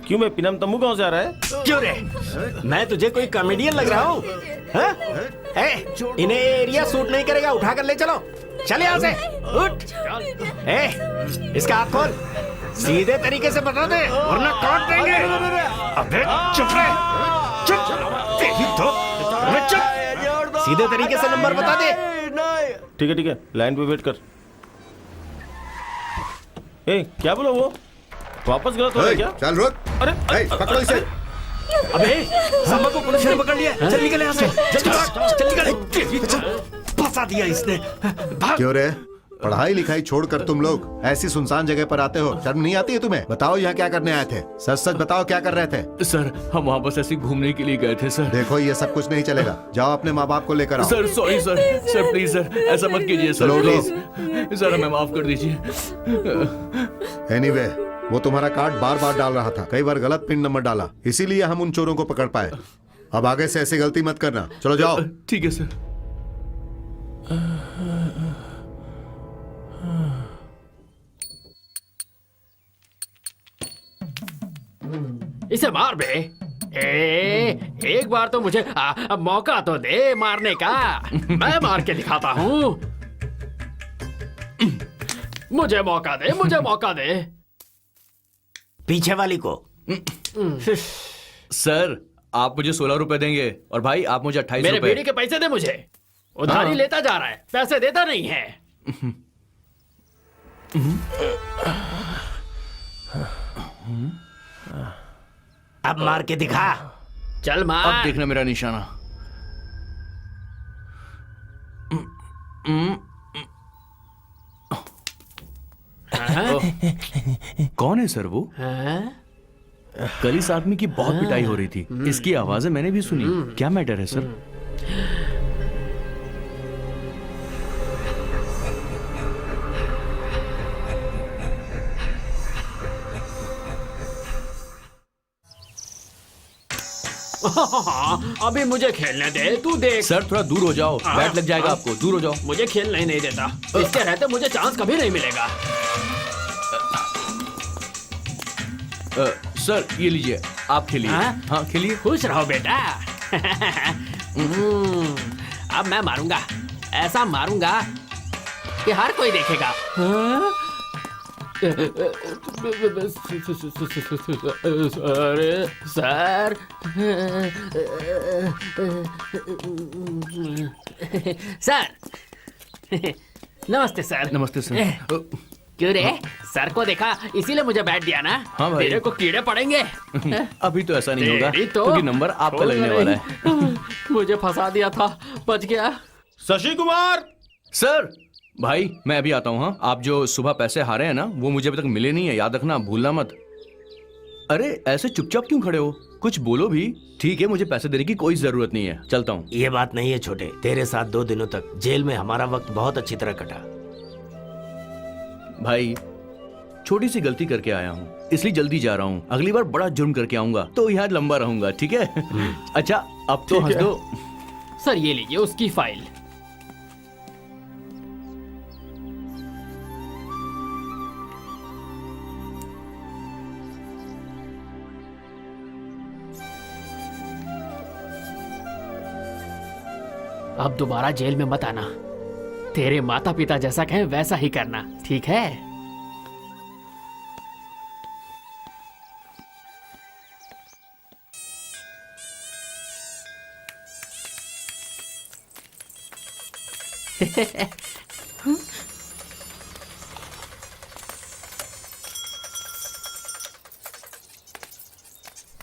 क्यों, मैं पिनम तंबू कहाँ से आ रहा है? क्यों रे, मैं तुझे कोई कॉमेडियन लग रहा हूँ? इन्हें एरिया सूट नहीं करेगा, उठा कर ले चलो। चल यहाँ से, उठ। इसका हाथ खोल, सीधे तरीके से बता दे वरना काट देंगे। अबे चुप रहे, चुप। तेरी तो चुप। सीधे तरीके से नंबर बता दे। ठीक है, लाइन पे वेट कर। ए, क्या बोला वो? वापस गलत हो गया क्या? चल रुक। अरे पकड़ो इसे। अबे सामा को पुलिस ने पकड़ लिया, चल निकल यहाँ से, चल निकल। फंसा दिया इसने। क्यों रे, पढ़ाई लिखाई छोड़कर तुम लोग ऐसी सुनसान जगह पर आते हो? शर्म नहीं आती है तुम्हें? बताओ यहाँ क्या करने आए थे? सच सच बताओ, क्या कर रहे थे? सर, हम वहाँ बस ऐसे घूमने के लिए गए थे सर। देखो, ये सब कुछ नहीं चलेगा, जाओ अपने माँ बाप को लेकर आओ। Sir sorry sir, sir please sir, ऐसा मत कीजिए सर, चलो, प्लीज सर, हमें माफ कर दीजिए। एनीवे, वो तुम्हारा कार्ड बार बार डाल रहा था, कई बार गलत पिन नंबर डाला, इसीलिए हम उन चोरों को पकड़ पाए। अब आगे से ऐसी गलती मत करना, चलो जाओ। ठीक है सर। इसे मार बे। एक बार तो मुझे मौका तो दे मारने का, मैं मार के दिखाता हूँ। मुझे मौका दे, मुझे मौका दे। पीछे वाली को। सर, आप मुझे 16 रुपए देंगे और भाई आप मुझे 28 मेरे रुपए। बीड़ी के पैसे दे मुझे। उधारी लेता जा रहा है, पैसे देता नहीं है। अब मार के दिखा। चल मार। अब देखना मेरा निशाना। हाँ? कौन है सर वो? हाँ? कल इस आदमी की बहुत पिटाई हो रही थी, इसकी आवाजें मैंने भी सुनी। क्या मैटर है सर? अभी मुझे खेलने दे, तू देख। सर थोड़ा दूर हो जाओ, बैट लग जाएगा आपको, दूर हो जाओ। मुझे खेलने ही नहीं देता, इसके रहते मुझे चांस कभी नहीं मिलेगा। सर ये लीजिए, आप खेलिए। हाँ खेलिए। खुश रहो बेटा। अब मैं मारूंगा, ऐसा मारूंगा कि हर कोई देखेगा। अरे सर, सर नमस्ते सर। नमस्ते सर। क्यों रे, सर को देखा इसीलिए मुझे बैठ दिया ना? हाँ भाई। तेरे को कीड़े पड़ेंगे। अभी तो ऐसा नहीं होगा, तेरी तो क्योंकि नंबर आपका लगने वाला है। मुझे फंसा दिया था, बच गया। शशि कुमार! सर भाई मैं अभी आता हूँ। हाँ, आप जो सुबह पैसे हारे हैं ना, वो मुझे अभी तक मिले नहीं है, याद रखना, भूलना मत। अरे ऐसे चुपचाप क्यों खड़े हो, कुछ बोलो भी। ठीक है, मुझे पैसे देने की कोई जरूरत नहीं है, चलता हूँ। ये बात नहीं है छोटे, तेरे साथ 2 दिनों तक जेल में हमारा वक्त बहुत अच्छी तरह कटा। भाई छोटी सी गलती करके आया हूँ, इसलिए जल्दी जा रहा हूँ। अगली बार बड़ा जुर्म करके आऊंगा तो यहाँ लंबा रहूंगा, ठीक है? अच्छा अब तो हंस दो। सर ये लीजिए उसकी फाइल। अब दोबारा जेल में मत आना, तेरे माता पिता जैसा कहें वैसा ही करना, ठीक है?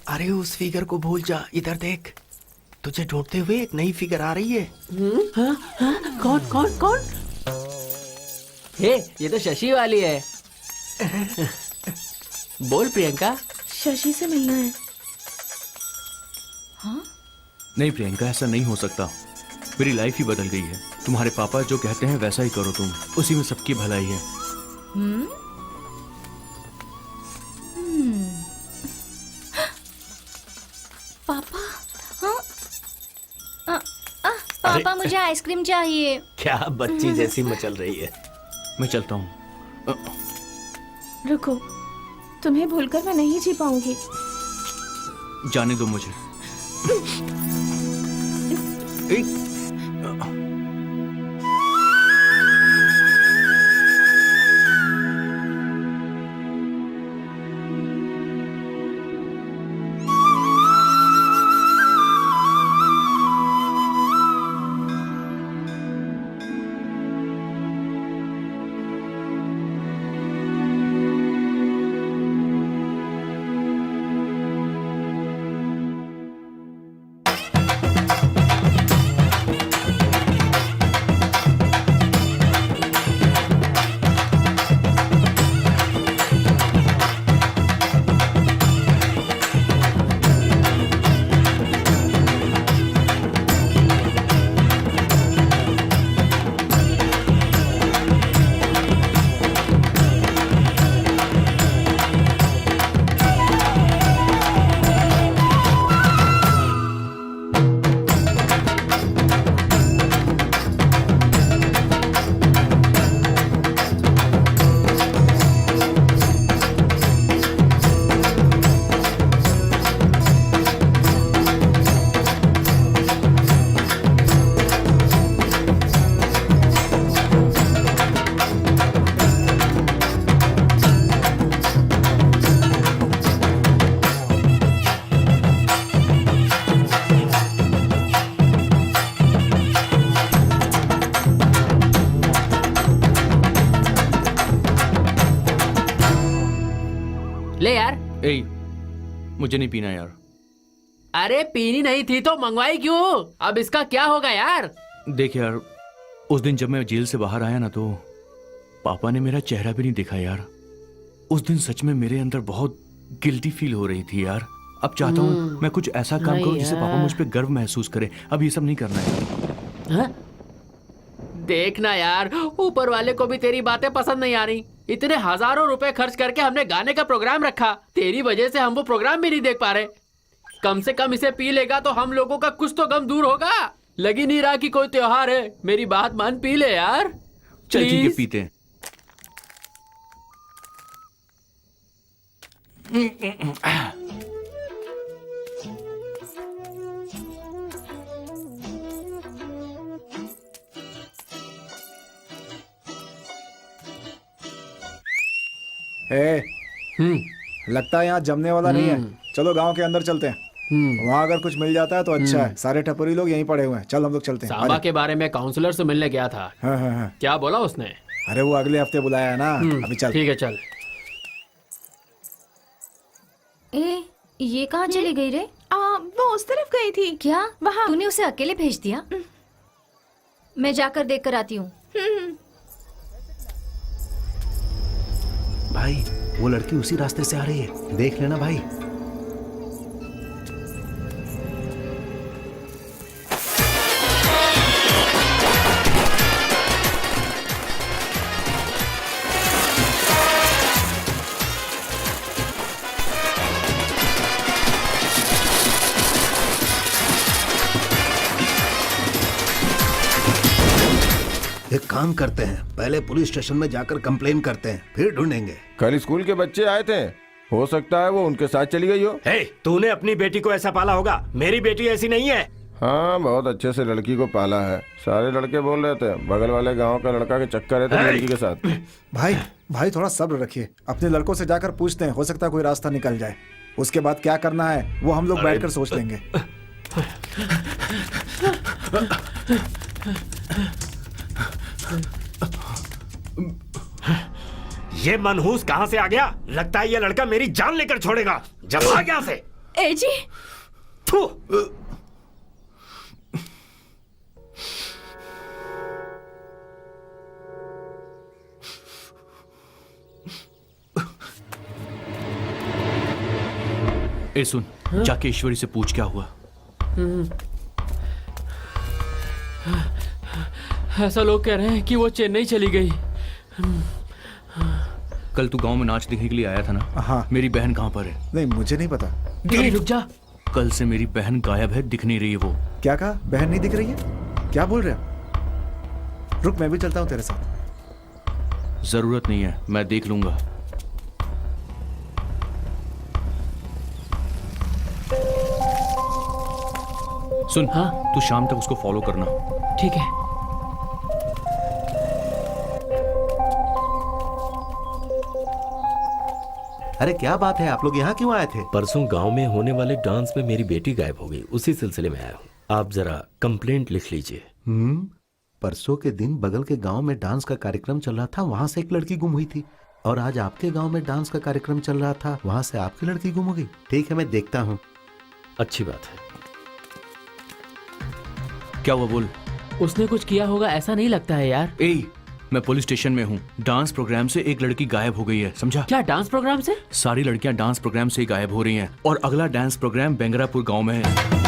अरे उस फिगर को भूल जा, इधर देख, तुझे ढूंढते हुए एक नई फिगर आ रही है। कौन कौन कौन? हे, ये तो शशि वाली है। बोल प्रियंका। शशि से मिलना है। नहीं प्रियंका, ऐसा नहीं हो सकता, मेरी लाइफ ही बदल गई है। तुम्हारे पापा जो कहते हैं वैसा ही करो तुम, उसी में सबकी भलाई है। पापा, हाँ? पापा मुझे आइसक्रीम चाहिए। क्या बच्ची जैसी मचल रही है। मैं चलता हूँ। रुको, तुम्हें भूलकर मैं नहीं जी पाऊंगी। जाने दो मुझे। ले यार। ए, मुझे नहीं पीना यार। अरे पीनी नहीं थी तो मंगवाई क्यों? अब इसका क्या होगा यार? देख यार, उस दिन जब मैं जेल से बाहर आया ना, तो पापा ने मेरा चेहरा भी नहीं देखा यार। उस दिन सच में मेरे अंदर बहुत गिल्टी फील हो रही थी यार। अब चाहता हूँ मैं कुछ ऐसा काम नहीं करूँ जिससे पापा यार। मुझ पे गर्व महसूस करें। अब ये सब नहीं करना है। हाँ? देखना यार, ऊपर वाले को भी तेरी बातें पसंद नहीं आ रही। इतने हजारों रुपए खर्च करके हमने गाने का प्रोग्राम रखा, तेरी वजह से हम वो प्रोग्राम भी नहीं देख पा रहे। कम से कम इसे पी लेगा तो हम लोगों का कुछ तो गम दूर होगा। लगी नहीं रहा कि कोई त्योहार है। मेरी बात मान, पी ले यार। चल ठीक है, Please? पीते हैं। ए, लगता है यहाँ जमने वाला नहीं है। चलो गांव के अंदर चलते हैं। वहाँ अगर कुछ मिल जाता है तो अच्छा है। सारे टपरी लोग यहीं पड़े हुए हैं। चल हम लोग चलते हैं। साबा के बारे में काउंसलर से मिलने गया था। हाँ हाँ हाँ। क्या बोला उसने? अरे वो अगले हफ्ते बुलाया है ना। अभी चल। ठीक है चल। ये कहाँ चली गई रे? वो उस तरफ गई थी। क्या वहाँ। तूने उसे अकेले भेज दिया? मैं जाकर देख कर आती हूँ। भाई वो लड़की उसी रास्ते से आ रही है, देख लेना भाई। एक काम करते हैं, पहले पुलिस स्टेशन में जाकर कंप्लेन करते हैं, फिर ढूंढेंगे। कल स्कूल के बच्चे आए थे, हो सकता है वो उनके साथ चली गई हो। हे, तूने अपनी बेटी को ऐसा पाला होगा, मेरी बेटी ऐसी नहीं है। हाँ, बहुत अच्छे से लड़की को पाला है। सारे लड़के बोल रहे थे बगल वाले गांव का लड़का के चक्कर है तेरी लड़की के साथ। भाई भाई थोड़ा सब्र रखिए। अपने लड़कों से जाकर पूछते हैं, हो सकता है कोई रास्ता निकल जाए। उसके बाद क्या करना है वो हम लोग बैठकर सोच लेंगे। ये मनहूस कहाँ से आ गया? लगता है ये लड़का मेरी जान लेकर छोड़ेगा। जब आ गया से। ए जी, थू। ए सुन, जाके ईश्वरी से पूछ क्या हुआ। ऐसा लोग कह रहे हैं कि वो चेन्नई चली गई। कल तू गांव में नाच देखने के लिए आया था ना? हाँ। मेरी बहन कहाँ पर है? नहीं मुझे नहीं पता। नहीं, रुक जा। कल से मेरी बहन गायब है, दिख नहीं रही है वो। क्या कहा? बहन नहीं दिख रही है? क्या बोल रहे हो? रुक मैं भी चलता हूँ तेरे साथ। जरूरत नहीं है, मैं देख लूंगा। सुन, हाँ? तू शाम तक उसको फॉलो करना। ठीक है। अरे क्या बात है, आप लोग यहाँ क्यों आए थे? परसों गांव में होने वाले डांस में मेरी बेटी गायब हो गई, उसी सिलसिले में आया हूँ। आप जरा कंप्लेंट लिख लीजिए। परसों के दिन बगल के गांव में डांस का कार्यक्रम चल रहा था, वहां से एक लड़की गुम हुई थी। और आज आपके गांव में डांस का कार्यक्रम चल रहा था, वहां से आपकी लड़की गुम हो गई। ठीक है, मैं देखता हूँ। अच्छी बात है। क्या हुआ बोल। उसने कुछ किया होगा, ऐसा नहीं लगता है यार। ए, मैं पुलिस स्टेशन में हूँ। डांस प्रोग्राम से एक लड़की गायब हो गई है, समझा? क्या डांस प्रोग्राम से? सारी लड़कियां डांस प्रोग्राम से ही गायब हो रही हैं और अगला डांस प्रोग्राम बेंगरापुर गांव में है।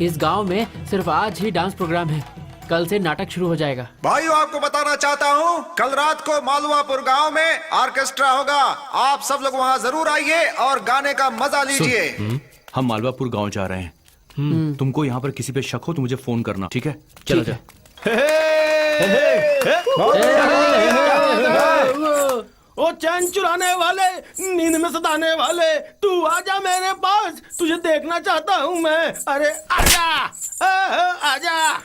इस गांव में सिर्फ आज ही डांस प्रोग्राम है, कल से नाटक शुरू हो जाएगा। भाइयों आपको बताना चाहता हूँ, कल रात को मालवापुर गांव में ऑर्केस्ट्रा होगा। आप सब लोग वहाँ जरूर आइए और गाने का मजा लीजिए। हम मालवापुर गांव जा रहे हैं। तुमको यहाँ पर किसी पे शक हो तो मुझे फोन करना, ठीक है? चलो जा। ओ चैन चुराने वाले, नींद में सताने वाले, तू आजा मेरे पास, तुझे देखना चाहता हूँ मैं। अरे आजा, आजा।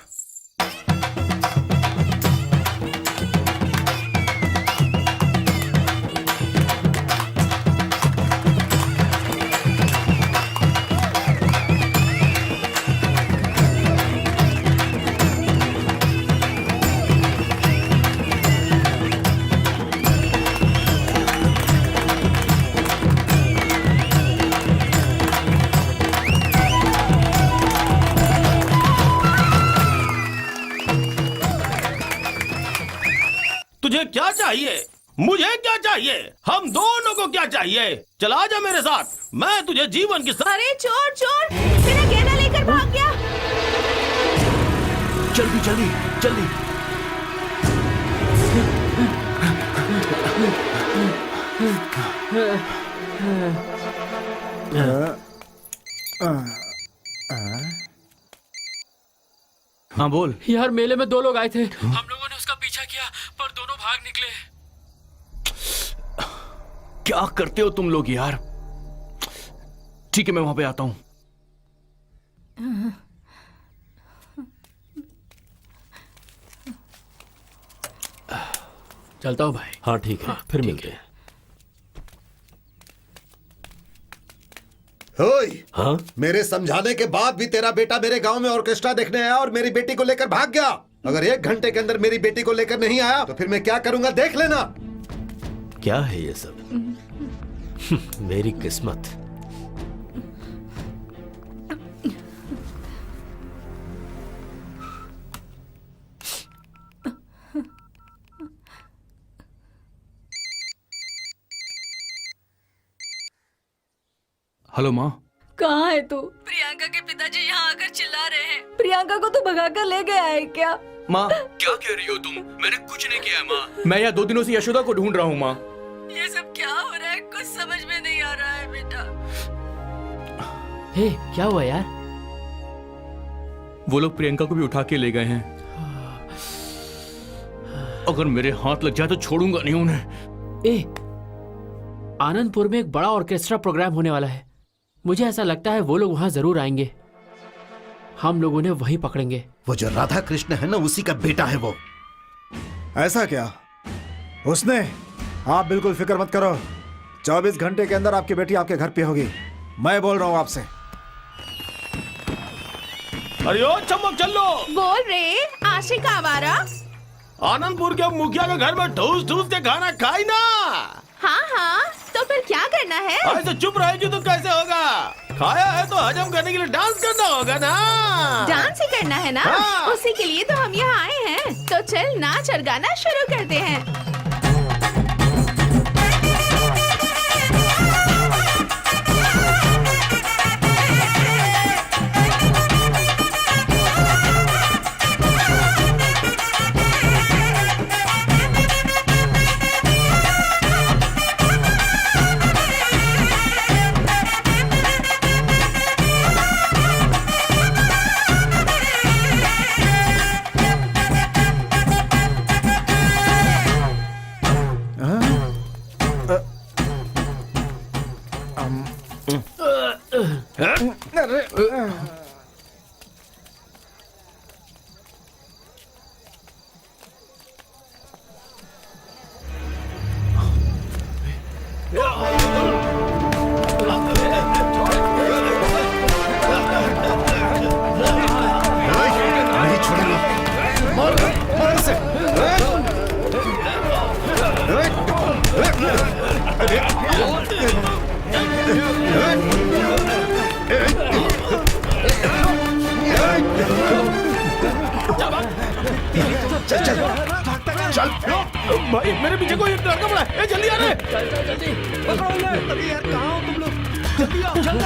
क्या चाहिए? मुझे क्या चाहिए? हम दोनों को क्या चाहिए? चला जा मेरे साथ, मैं तुझे जीवन की अरे चोर चोर, मेरा गहना लेकर भाग गया। जल्दी जल्दी जल्दी। हाँ बोल। यार मेले में 2 लोग आए थे, हम लोगों ने उसका पीछा किया पर दोनों भाग निकले। क्या करते हो तुम लोग यार? ठीक है मैं वहां पे आता हूं। चलता हूँ भाई। हाँ ठीक है, फिर मिलते हैं। होय, हाँ मेरे समझाने के बाद भी तेरा बेटा मेरे गांव में ऑर्केस्ट्रा देखने आया और मेरी बेटी को लेकर भाग गया। अगर 1 घंटे के अंदर मेरी बेटी को लेकर नहीं आया तो फिर मैं क्या करूंगा देख लेना। क्या है ये सब? मेरी किस्मत। हेलो माँ। कहाँ है तू? प्रियंका के पिताजी यहाँ आकर चिल्ला रहे हैं। प्रियंका को तू भगा कर ले गया है क्या? माँ क्या कह रही हो तुम? मैंने कुछ नहीं किया है माँ। मैं यहाँ 2 दिनों से यशोदा को ढूंढ रहा हूँ माँ। ये सब क्या हो रहा है? कुछ समझ में नहीं आ रहा है बेटा। हे क्या हुआ यार? वो लोग प्रियंका को भी उठा के ले गए हैं। अगर मेरे हाथ लग जाए तो छोड़ूंगा नहीं उन्हें। ए, आनंदपुर में एक बड़ा ऑर्केस्ट्रा प्रोग्राम होने वाला है। मुझे ऐसा लगता है वो लोग वहां जरूर आएंगे। हम लोग उन्हें वहीं पकड़ेंगे। वो जो राधा कृष्ण है ना, उसी का बेटा है वो। ऐसा क्या? उसने? आप बिल्कुल फिक्र मत करो, 24 घंटे के अंदर आपकी बेटी आपके घर पे होगी। मैं बोल रहा हूँ आपसे। अरे ओ चमक चलो। बोल रे आशिक आवारा। आनंदपुर के मुखिया के घर में ठूस ठूस के खाना खाई ना। हाँ हाँ, तो फिर क्या करना है? ऐसे चुप रहेगी तो कैसे होगा? खाया है तो हजम करने के लिए डांस करना होगा ना। डांस ही करना है ना? हाँ। उसी के लिए तो हम यहाँ आए हैं। तो चल नाच और गाना शुरू करते हैं। नहीं छोड़ूंगा। चल चल चल। भाई मेरे पीछे कोई लड़का पड़ा है। जल्दी आ रहे। जल्दी अरे यार कहाँ हो तुम लोग? जल्दी आओ, जल्दी।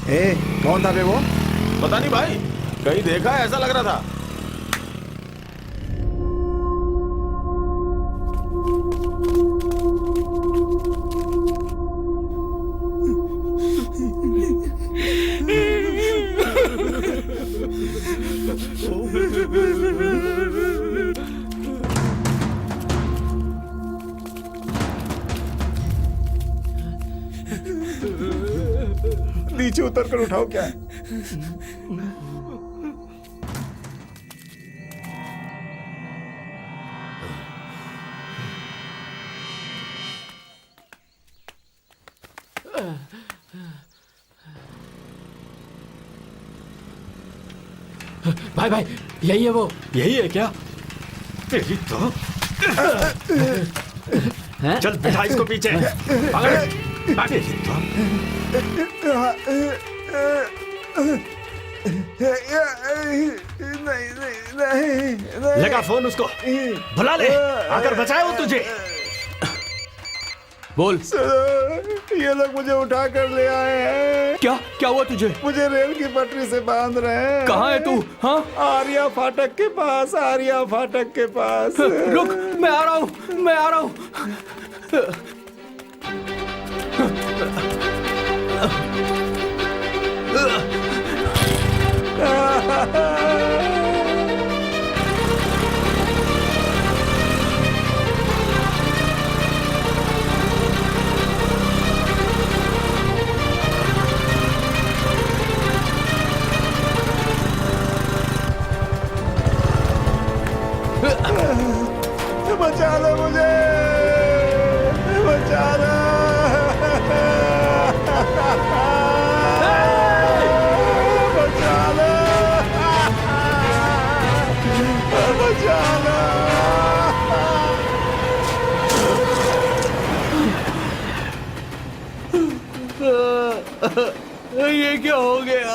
ए, कौन था बे वो? पता नहीं भाई, कहीं देखा है ऐसा लग रहा था। नीचे उतर कर उठाओ क्या? भाई भाई यही है वो। यही है क्या? तेरी तो हैं? चल बिठा इसको पीछे। पकड़। लगा फोन उसको, बुला ले, आकर बचाए वो तुझे। बोल। ये लोग मुझे उठा कर ले आए हैं। क्या क्या हुआ तुझे? मुझे रेल की पटरी से बांध रहे हैं। कहाँ है तू? हाँ, आर्या फाटक के पास, आर्या फाटक के पास। रुक, मैं आ रहा हूँ, मैं आ रहा हूँ। बचा लो मुझे, बचा लो। बचा लो, बचा लो। ये क्या हो गया?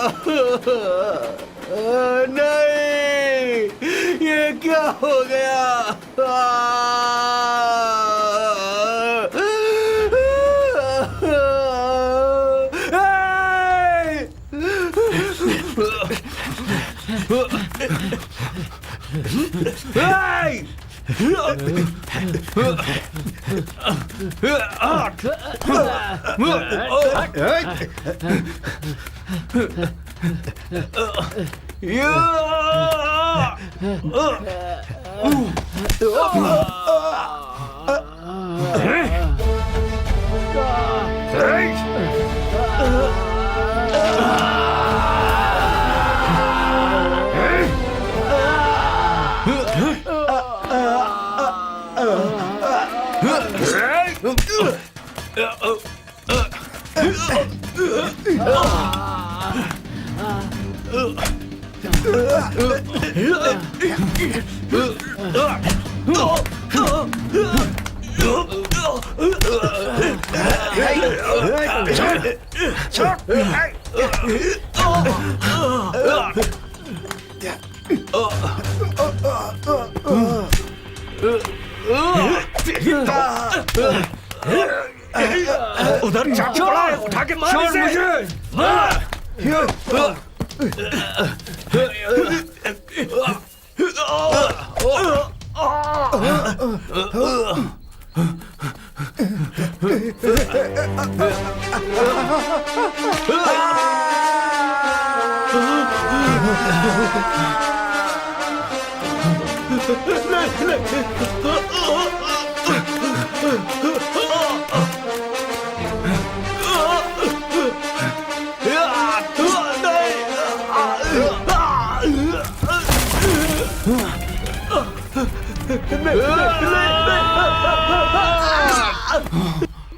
नहीं, ये क्या हो गया? उधर चाकू पड़ा है, उठा के मार इसे।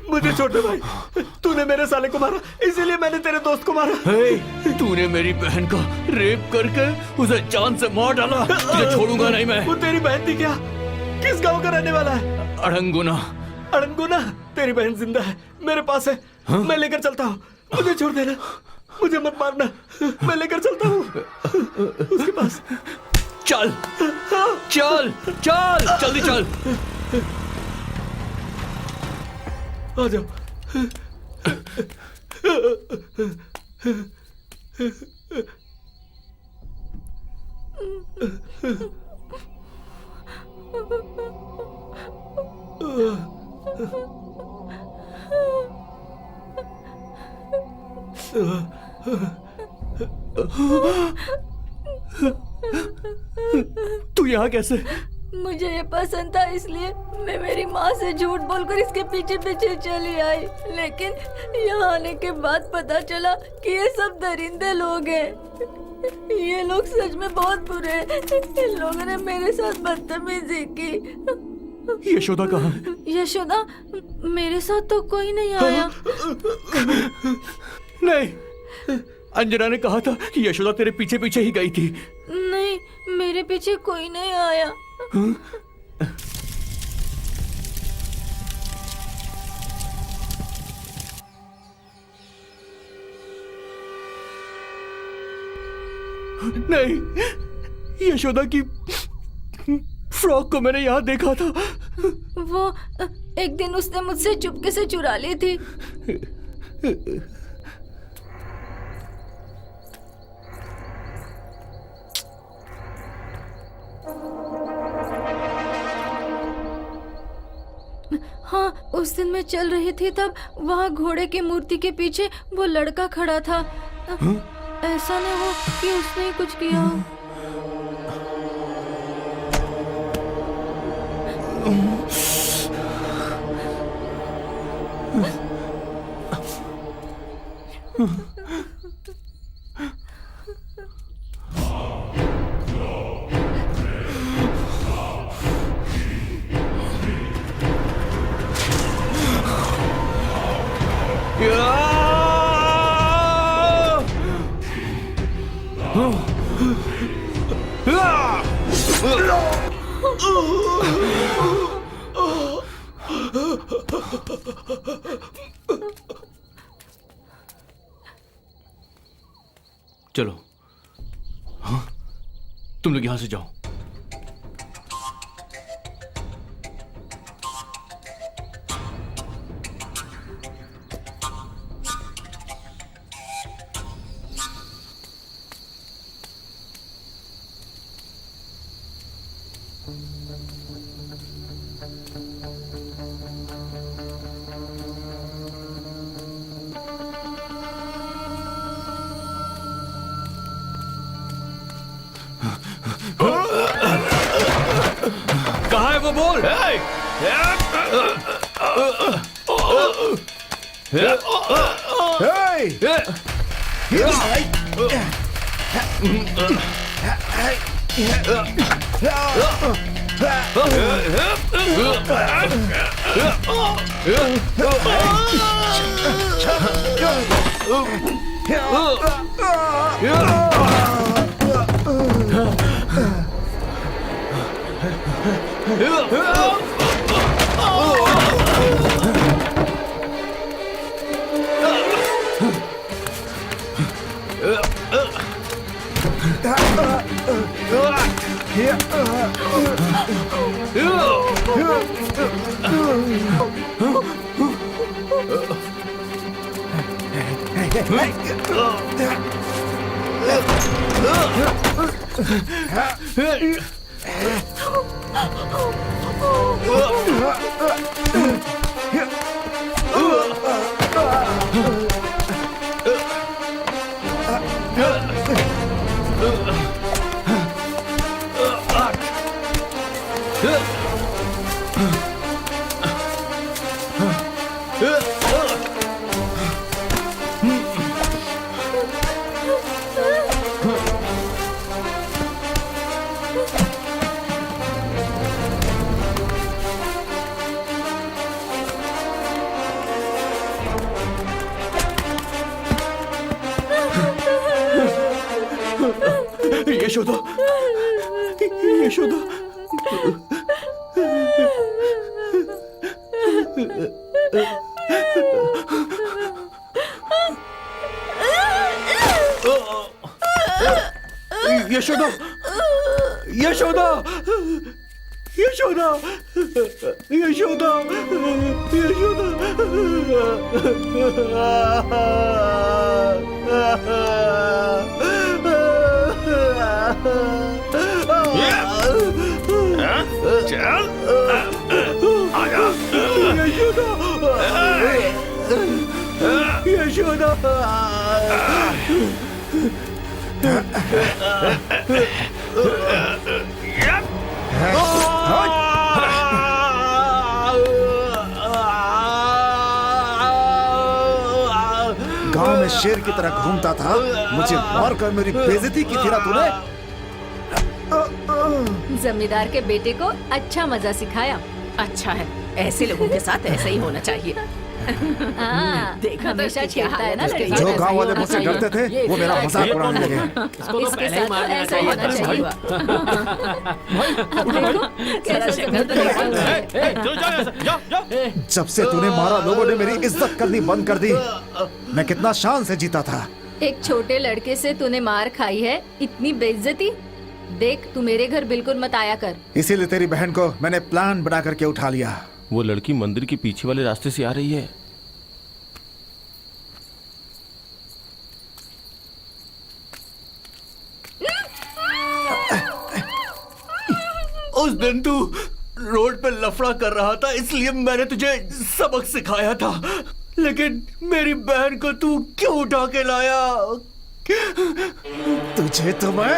मुझे छोड़ दे भाई, तूने मेरे साले को मारा, इसीलिए मैंने तेरे दोस्त को मारा। तूने मेरी बहन का रेप करके उसे जान से मार डाला, तुझे छोड़ूंगा नहीं मैं। वो तेरी बहन थी क्या? किस गांव का रहने वाला है? अड़ंगुना। अड़ंगुना? तेरी बहन जिंदा है, मेरे पास है। मैं लेकर चलता हूँ, मुझे छोड़ देना, मुझे मत मारना, मैं लेकर चलता हूँ उसके पास। चल चल चल, जल्दी चल। आ जाओ। तू यहाँ कैसे? मुझे ये पसंद था, इसलिए मैं मेरी माँ से झूठ बोलकर इसके पीछे पीछे चली आई, लेकिन यहाँ आने के बाद पता चला कि ये सब दरिंदे लोग हैं। ये लोग सच में बहुत बुरे हैं। इन लोगों ने मेरे साथ बदतमीजी की। यशोदा कहाँ है? यशोदा? मेरे साथ तो कोई नहीं आया। नहीं, अंजना ने कहा था कि यशोदा तेरे पीछे पीछे ही गई थी। नहीं, मेरे पीछे कोई नहीं आया। नहीं, यशोदा की फ्रॉक को मैंने यहाँ देखा था। वो एक दिन उसने मुझसे चुपके से चुरा ली थी। हाँ, उस दिन मैं चल रही थी तब वहाँ घोड़े की मूर्ति के पीछे वो लड़का खड़ा था। ऐसा न हो कि उसने ही कुछ किया हो। चलो, हाँ, तुम लोग यहां से जाओ। कहाँ है वो, बोल। यशोदा, यशोदा, यशोदा, यशोदा, यशोदा, यशोदा, चल, आजा। यशोदा, गांव में शेर की तरह घूमता था, मुझे मारकर मेरी बेइज्जती की थी ना तूने। जमींदार के बेटे को अच्छा मजा सिखाया। अच्छा है, ऐसे लोगों के साथ ऐसा ही होना चाहिए। देखो हमेशा छेड़ता है ना लड़का। जो गांव वाले मुझसे डरते थे वो मेरा मजाक उड़ाने लगे। इसके साथ तो ऐसा होना चाहिए। जब से तूने मारा, लोगों ने मेरी इज्जत करनी बंद कर दी। मैं कितना शान से जीता था, एक छोटे लड़के से तूने मार खाई है, इतनी बेइज्जती। देख, तू मेरे घर बिल्कुल मत आया कर। इसीलिए तेरी बहन को मैंने प्लान बना करके उठा लिया। वो लड़की मंदिर के पीछे वाले रास्ते से आ रही है। उस दिन तू रोड पे लफड़ा कर रहा था, इसलिए मैंने तुझे सबक सिखाया था, लेकिन मेरी बहन को तू क्यों उठा के लाया? तुझे तो मैं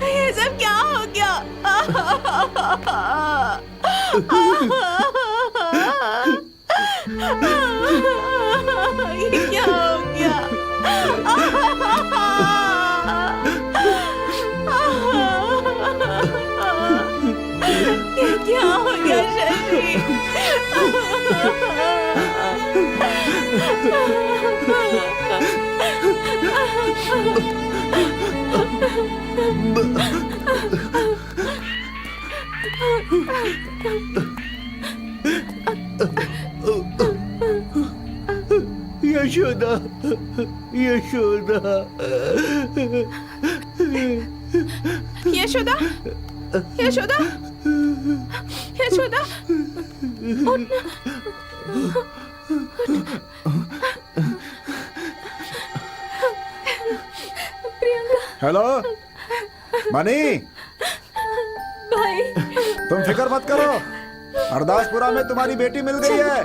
ये सब क्या हो गया? ये क्या हो गया? ये क्या हो गया शशि? यशोदा, यशोदा, यशोदा, यशोदा, यशोदा, हेलो मनी, भाई, तुम फिक्र मत करो, अरदासपुरा में तुम्हारी बेटी मिल गई है।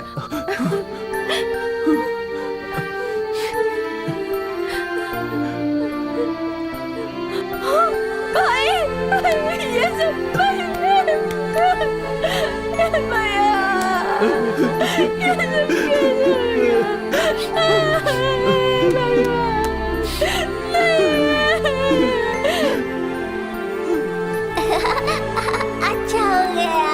भाई, ये सब अच्छा हो गया।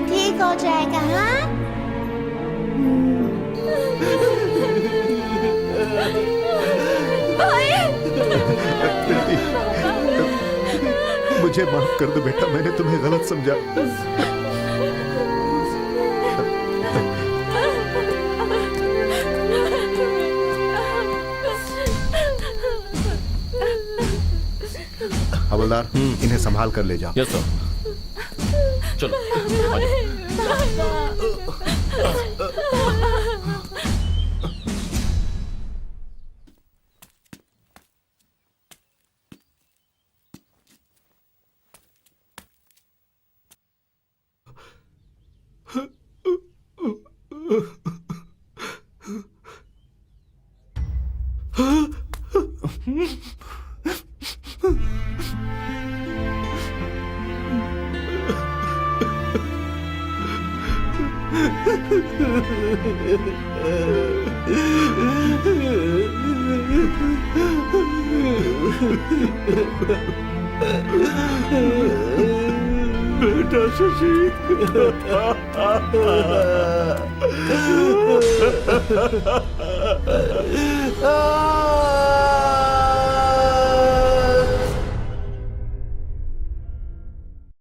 ठीक हो जाएगा। हाँ, मुझे माफ कर दो बेटा, मैंने तुम्हें गलत समझा। हवलदार, इन्हें संभाल कर ले जाओ। Yes sir. चलो आ जाओ। बेटा शशि।